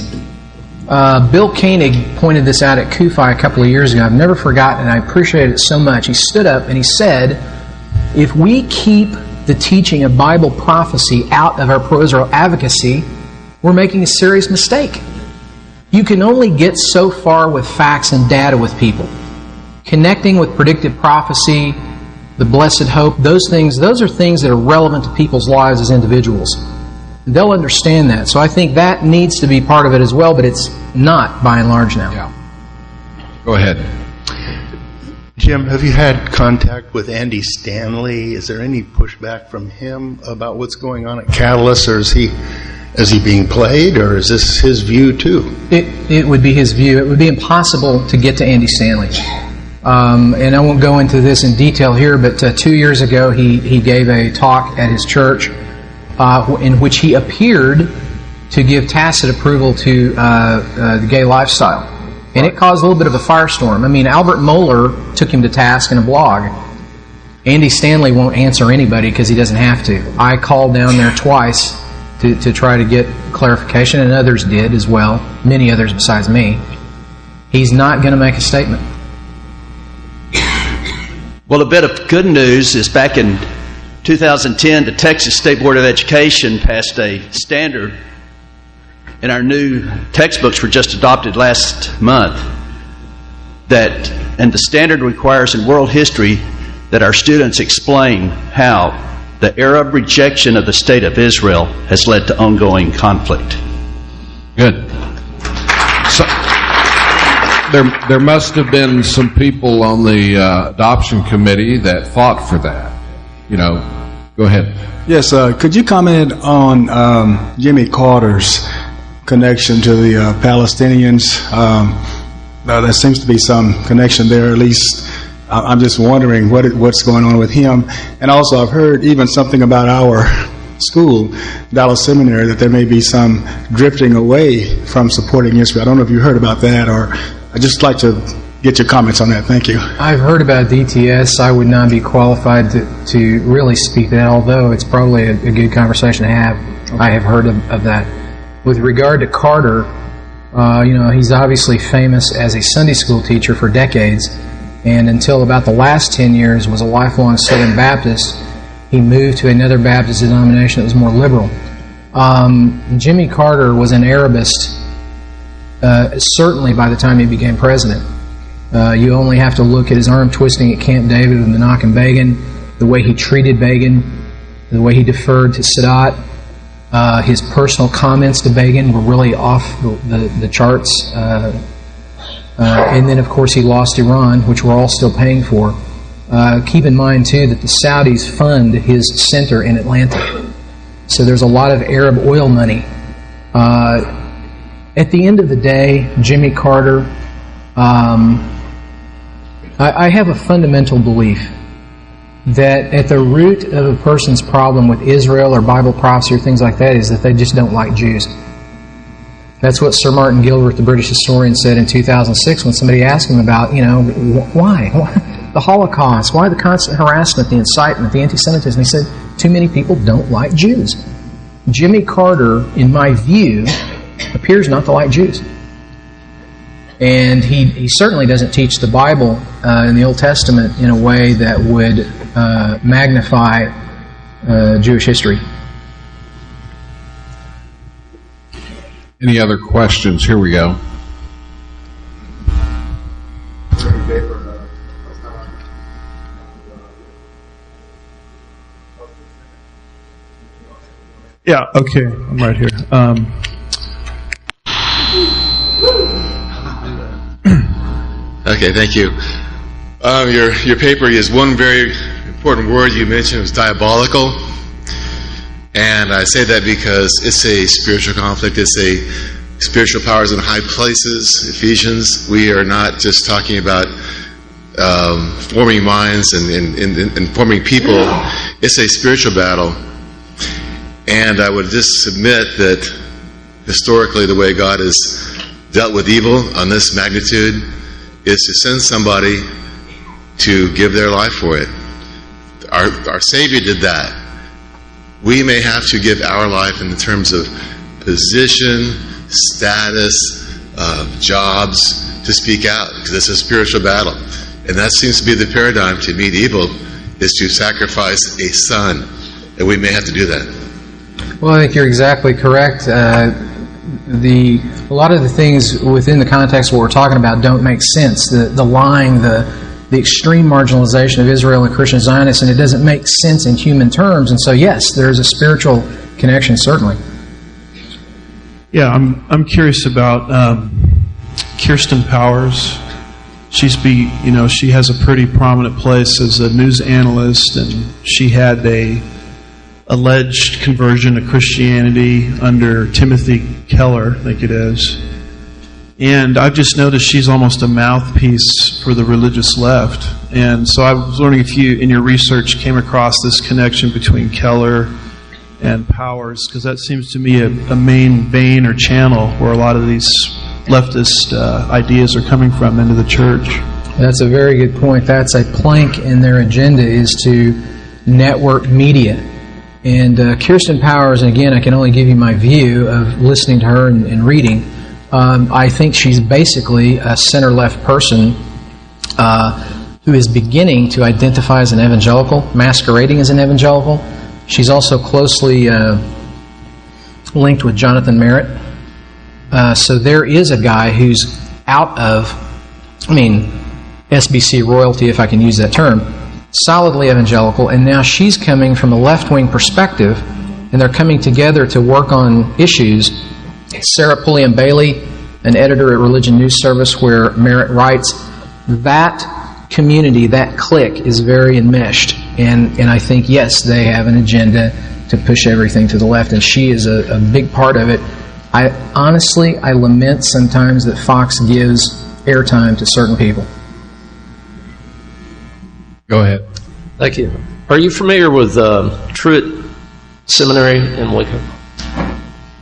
Bill Koenig pointed this out at CUFI a couple of years ago. I've never forgotten, and I appreciate it so much. He stood up and he said, if we keep the teaching of Bible prophecy out of our pro-Israel advocacy, we're making a serious mistake. You can only get so far with facts and data with people. Connecting with predictive prophecy, the blessed hope, those are things that are relevant to people's lives as individuals. They'll understand that. So I think that needs to be part of it as well, but it's not by and large now. Yeah. Go ahead. Jim, have you had contact with Andy Stanley? Is there any pushback from him about what's going on at Catalyst, or is he being played, or is this his view too? It would be his view. It would be impossible to get to Andy Stanley. And I won't go into this in detail here, but 2 years ago he gave a talk at his church in which he appeared to give tacit approval to the gay lifestyle. And it caused a little bit of a firestorm. I mean, Albert Mohler took him to task in a blog. Andy Stanley won't answer anybody because he doesn't have to. I called down there twice to try to get clarification, and others did as well, many others besides me. He's not going to make a statement. Well, a bit of good news is back in 2010, the Texas State Board of Education passed a standard, and our new textbooks were just adopted last month, and the standard requires in world history that our students explain how the Arab rejection of the State of Israel has led to ongoing conflict. Good. So, there must have been some people on the adoption committee that fought for that. Go ahead. Yes, could you comment on Jimmy Carter's connection to the Palestinians? There seems to be some connection there, at least. I'm just wondering what's going on with him. And also, I've heard even something about our school, Dallas Seminary, that there may be some drifting away from supporting Israel. I don't know if you heard about that, or I'd just like to get your comments on that. Thank you. I've heard about DTS. I would not be qualified to really speak to that, although it's probably a good conversation to have. Okay. I have heard of that. With regard to Carter, he's obviously famous as a Sunday school teacher for decades, and until about the last 10 years was a lifelong Southern Baptist. He moved to another Baptist denomination that was more liberal. Jimmy Carter was an Arabist, certainly by the time he became president. You only have to look at his arm twisting at Camp David with Menachem Begin, the way he treated Begin, the way he deferred to Sadat. His personal comments to Begin were really off the charts. And then, of course, he lost Iran, which we're all still paying for. Keep in mind, too, that the Saudis fund his center in Atlanta. So there's a lot of Arab oil money. At the end of the day, Jimmy Carter, I have a fundamental belief that at the root of a person's problem with Israel or Bible prophecy or things like that is that they just don't like Jews. That's what Sir Martin Gilbert, the British historian, said in 2006 when somebody asked him about, why the Holocaust, why the constant harassment, the incitement, the anti-Semitism. He said, too many people don't like Jews. Jimmy Carter, in my view, appears not to like Jews. And he certainly doesn't teach the Bible in the Old Testament in a way that would magnify Jewish history. Any other questions? Here we go. Yeah, okay, I'm right here. Okay, thank you. Your paper is one very important word you mentioned was diabolical, and I say that because it's a spiritual conflict. It's a spiritual powers in high places. Ephesians. We are not just talking about forming minds and forming people. It's a spiritual battle, and I would just submit that historically, the way God has dealt with evil on this magnitude is to send somebody to give their life for it. Our Savior did that. We may have to give our life in the terms of position, status, jobs, to speak out, because it's a spiritual battle. And that seems to be the paradigm to meet evil, is to sacrifice a son. And we may have to do that. Well, I think you're exactly correct. A lot of the things within the context of what we're talking about don't make sense. The lying, the extreme marginalization of Israel and Christian Zionists, and it doesn't make sense in human terms. And so, yes, there is a spiritual connection, certainly. Yeah, I'm curious about Kirsten Powers. She has a pretty prominent place as a news analyst, and she had a alleged conversion to Christianity under Timothy Keller, I think it is. And I've just noticed she's almost a mouthpiece for the religious left. And so I was wondering if you, in your research, came across this connection between Keller and Powers, because that seems to me a main vein or channel where a lot of these leftist ideas are coming from into the church. That's a very good point. That's a plank in their agenda, is to network media. And Kirsten Powers, and again, I can only give you my view of listening to her and reading, I think she's basically a center-left person who is beginning to identify as an evangelical, masquerading as an evangelical. She's also closely linked with Jonathan Merritt. So there is a guy who's out of, SBC royalty, if I can use that term, solidly evangelical, and now she's coming from a left-wing perspective, and they're coming together to work on issues. Sarah Pulliam Bailey, an editor at Religion News Service, where Merritt writes, that community, that clique, is very enmeshed, and I think, yes, they have an agenda to push everything to the left, and she is a big part of it. I lament sometimes that Fox gives airtime to certain people. Go ahead. Thank you. Are you familiar with Truett Seminary in Waco?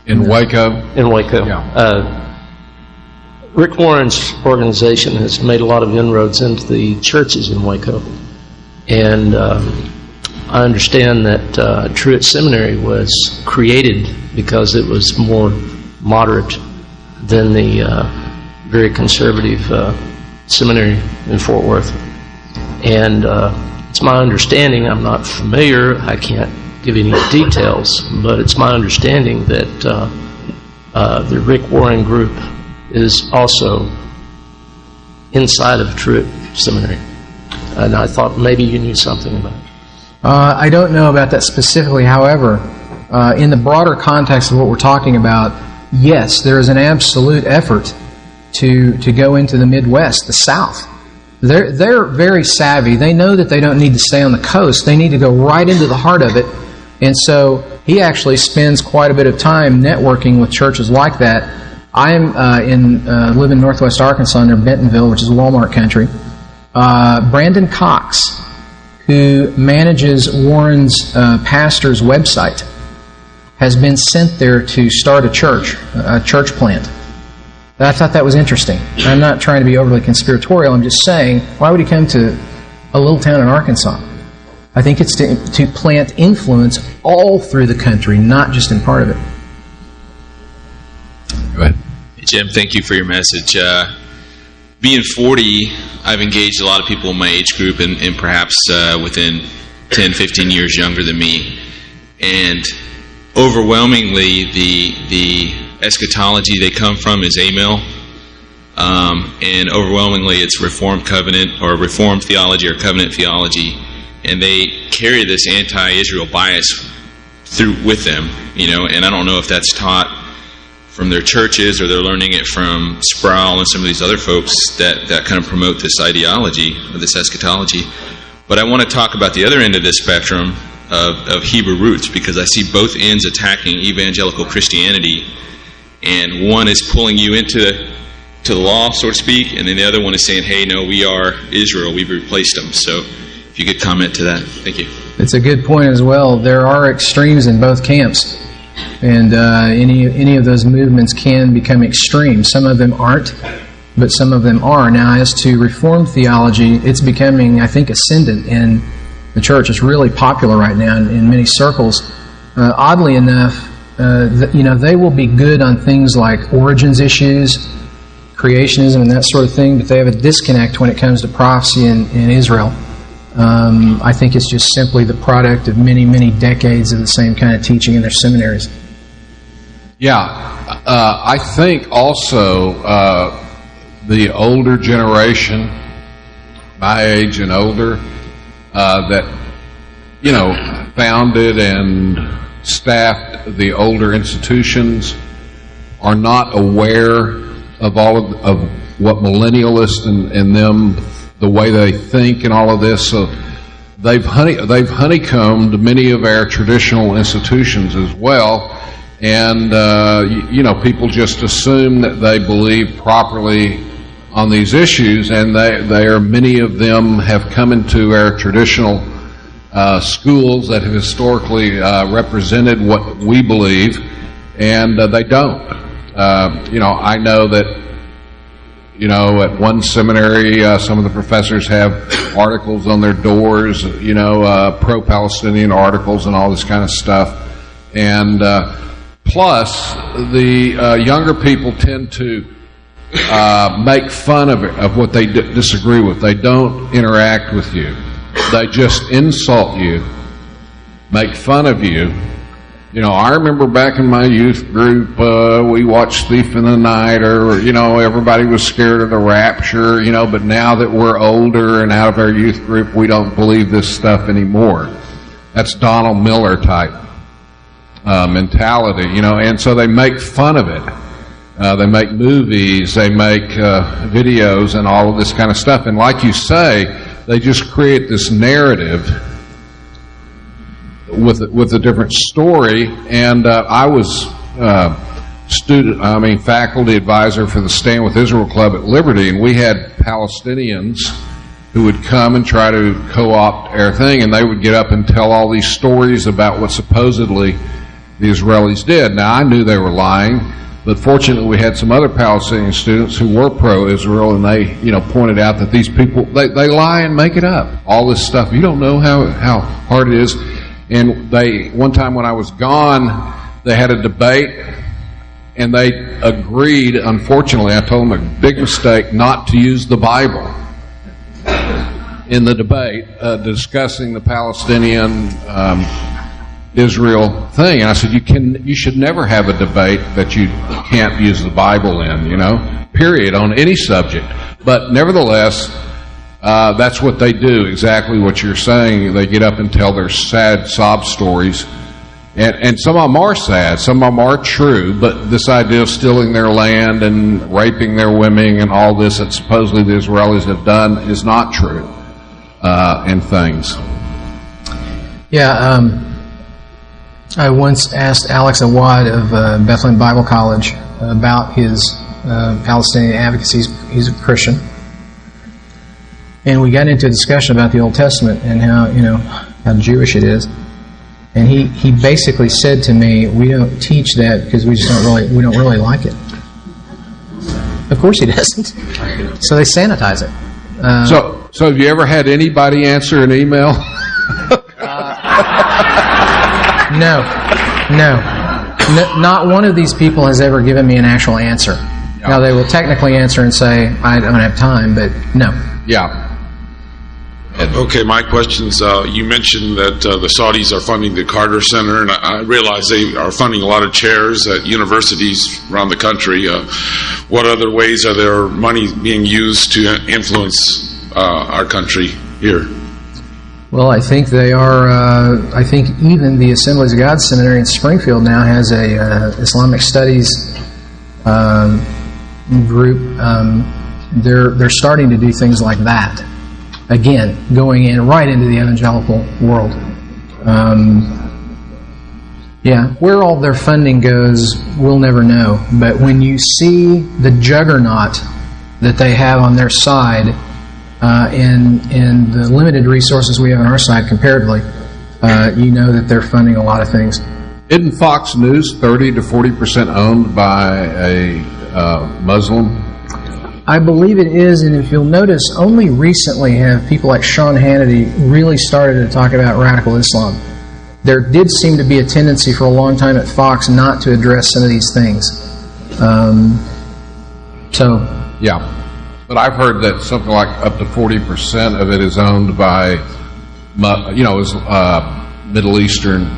In Waco? In Waco. Yeah. Rick Warren's organization has made a lot of inroads into the churches in Waco. And I understand that Truett Seminary was created because it was more moderate than the very conservative seminary in Fort Worth. And it's my understanding, I'm not familiar, I can't give any details, but it's my understanding that the Rick Warren group is also inside of Truett Seminary. And I thought maybe you knew something about it. I don't know about that specifically. However, in the broader context of what we're talking about, yes, there is an absolute effort to go into the Midwest, the South. They're very savvy. They know that they don't need to stay on the coast. They need to go right into the heart of it. And so he actually spends quite a bit of time networking with churches like that. I live in Northwest Arkansas near Bentonville, which is Walmart country. Brandon Cox, who manages Warren's pastor's website, has been sent there to start a church plant. I thought that was interesting. I'm not trying to be overly conspiratorial. I'm just saying, why would he come to a little town in Arkansas? I think it's to plant influence all through the country, not just in part of it. Go ahead. Hey, Jim, thank you for your message. Being 40, I've engaged a lot of people in my age group and perhaps within 10, 15 years younger than me. And overwhelmingly, the eschatology they come from is amill. And overwhelmingly, it's Reformed covenant or Reformed theology or covenant theology. And they carry this anti-Israel bias through with them, and I don't know if that's taught from their churches or they're learning it from Sproul and some of these other folks that kind of promote this ideology or this eschatology. But I want to talk about the other end of this spectrum of Hebrew roots, because I see both ends attacking evangelical Christianity, and one is pulling you into the law, so to speak, and then the other one is saying, hey, no, we are Israel, we've replaced them. So if you could comment to that. Thank you. It's a good point as well. There are extremes in both camps, and any of those movements can become extreme. Some of them aren't, but some of them are. Now, as to Reformed theology, it's becoming, I think, ascendant in the church. It's really popular right now in many circles. Oddly enough, they will be good on things like origins issues, creationism, and that sort of thing, but they have a disconnect when it comes to prophecy in Israel. I think it's just simply the product of many, many decades of the same kind of teaching in their seminaries. Yeah, I think also the older generation, my age and older, that founded and staffed the older institutions are not aware of all of what millennialists and them, the way they think and all of this. So they've honeycombed many of our traditional institutions as well, and people just assume that they believe properly on these issues, and many of them have come into our traditional schools that have historically represented what we believe, and they don't. I know that at one seminary, some of the professors have articles on their doors, pro-Palestinian articles and all this kind of stuff. And plus, the younger people tend to make fun of what they disagree with. They don't interact with you. They just insult you, make fun of you. I remember back in my youth group, we watched Thief in the Night, or, everybody was scared of the rapture, but now that we're older and out of our youth group, we don't believe this stuff anymore. That's Donald Miller type mentality, and so they make fun of it. They make movies, they make videos and all of this kind of stuff, and like you say, they just create this narrative with a different story. And I was faculty advisor for the Stand With Israel Club at Liberty, and we had Palestinians who would come and try to co-opt our thing, and they would get up and tell all these stories about what supposedly the Israelis did. Now, I knew they were lying, but fortunately we had some other Palestinian students who were pro-Israel, and they pointed out that these people, they lie and make it up, all this stuff. You don't know how hard it is. And one time when I was gone, they had a debate, and they agreed, unfortunately, I told them a big mistake, not to use the Bible in the debate, discussing the Palestinian Israel thing. And I said, you should never have a debate that you can't use the Bible in, period, on any subject. But nevertheless, that's what they do, exactly what you're saying. They get up and tell their sad sob stories. And some of them are sad, some of them are true, but this idea of stealing their land and raping their women and all this that supposedly the Israelis have done is not true, and things. Yeah, I once asked Alex Awad of Bethlehem Bible College about his Palestinian advocacy. He's a Christian. And we got into a discussion about the Old Testament and how Jewish it is. And he basically said to me, we don't teach that because we don't really like it. Of course he doesn't. So they sanitize it. So have you ever had anybody answer an email? No. Not one of these people has ever given me an actual answer. No. Now, they will technically answer and say, I don't have time, but no. Yeah. Okay, my questions, you mentioned that the Saudis are funding the Carter Center, and I realize they are funding a lot of chairs at universities around the country. What other ways are there money being used to influence our country here? Well, I think they are. I think even the Assemblies of God Seminary in Springfield now has a Islamic Studies group. They're starting to do things like that. Again, going in right into the evangelical world. Where all their funding goes, we'll never know. But when you see the juggernaut that they have on their side, and the limited resources we have on our side comparatively, you know that they're funding a lot of things. Isn't Fox News 30 to 40% owned by a Muslim? I believe it is, and if you'll notice, only recently have people like Sean Hannity really started to talk about radical Islam. There did seem to be a tendency for a long time at Fox not to address some of these things. Yeah. But I've heard that something like up to 40% of it is owned by, Middle Eastern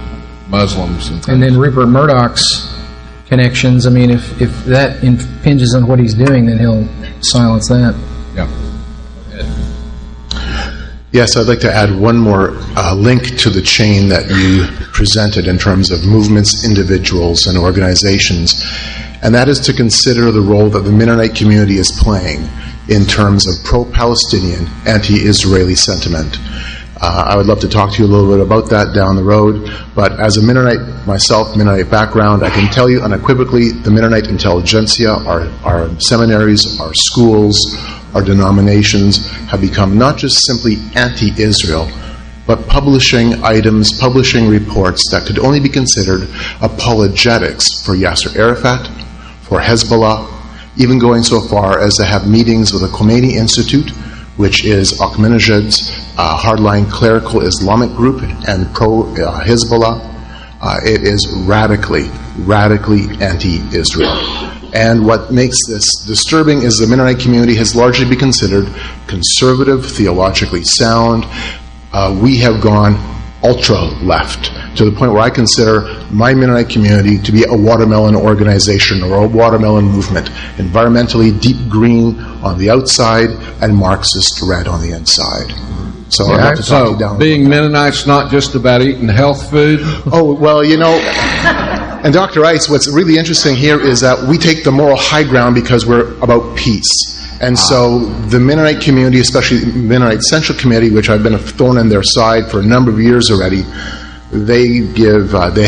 Muslims. And then Rupert Murdoch's connections. I mean, if that impinges on what he's doing, then he'll silence that. Yeah. Yes, I'd like to add one more link to the chain that you presented in terms of movements, individuals, and organizations, and that is to consider the role that the Mennonite community is playing in terms of pro-Palestinian, anti-Israeli sentiment. I would love to talk to you a little bit about that down the road, but as a Mennonite myself, Mennonite background, I can tell you unequivocally the Mennonite intelligentsia, our seminaries, our schools, our denominations have become not just simply anti-Israel, but publishing items, publishing reports that could only be considered apologetics for Yasser Arafat, for Hezbollah, even going so far as to have meetings with the Khomeini Institute, which is Ahmadinejad's hardline clerical Islamic group and pro-Hezbollah. It is radically anti-Israel. And what makes this disturbing is the Mennonite community has largely been considered conservative, theologically sound. We have gone ultra-left to the point where I consider my Mennonite community to be a watermelon organization or a watermelon movement, environmentally deep green on the outside and Marxist red on the inside. So I'd have to talk you down. Being Mennonite's not just about eating health food? Oh, well, and Dr. Ice, what's really interesting here is that we take the moral high ground because we're about peace. And so the Mennonite community, especially the Mennonite Central Committee, which I've been a thorn in their side for a number of years already, they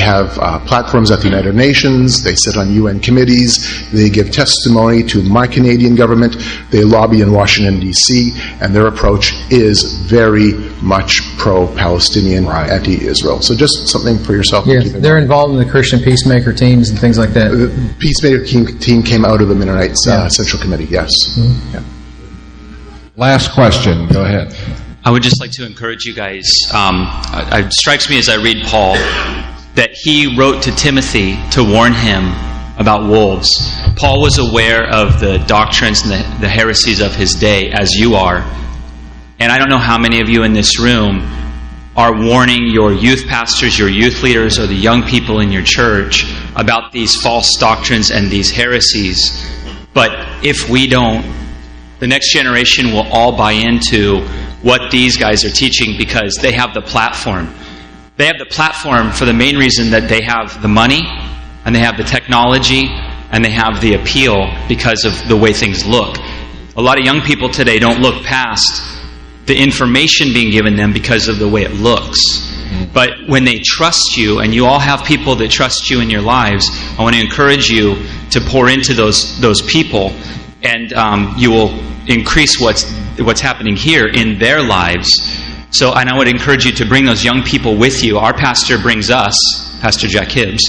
have platforms at the United Nations, they sit on UN committees, they give testimony to my Canadian government, they lobby in Washington, D.C., and their approach is very much pro-Palestinian, anti-Israel. So just something for yourself to keep in mind. They're involved in the Christian peacemaker teams and things like that. The peacemaker team came out of the Mennonite Central Committee, yes. Mm-hmm. Yeah. Last question, go ahead. I would just like to encourage you guys. It strikes me as I read Paul that he wrote to Timothy to warn him about wolves. Paul was aware of the doctrines and the heresies of his day, as you are. And I don't know how many of you in this room are warning your youth pastors, your youth leaders, or the young people in your church about these false doctrines and these heresies. But if we don't, the next generation will all buy into what these guys are teaching because they have the platform. They have the platform for the main reason that they have the money and they have the technology and they have the appeal because of the way things look. A lot of young people today don't look past the information being given them because of the way it looks. But when they trust you, and you all have people that trust you in your lives, I want to encourage you to pour into those people, and you will increase what's happening here in their lives. So, and I would encourage you to bring those young people with you. Our pastor brings us, Pastor Jack Hibbs,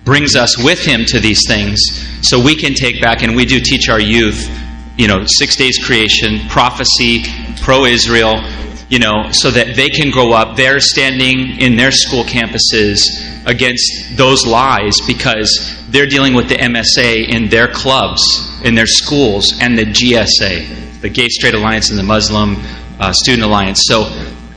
brings us with him to these things so we can take back, and we do teach our youth, 6 days creation, prophecy, pro-Israel, so that they can grow up. They're standing in their school campuses against those lies because they're dealing with the MSA in their clubs, in their schools, and the GSA, the Gay Straight Alliance and the Muslim Student Alliance. So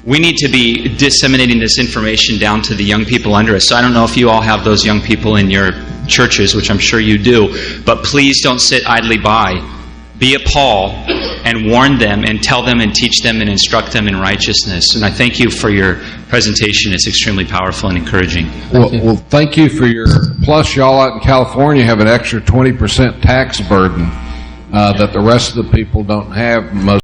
we need to be disseminating this information down to the young people under us. So I don't know if you all have those young people in your churches, which I'm sure you do, but please don't sit idly by. Be a Paul and warn them and tell them and teach them and instruct them in righteousness. And I thank you for your presentation. It's extremely powerful and encouraging. Well, thank you for your, plus y'all out in California have an extra 20% tax burden that the rest of the people don't have. Most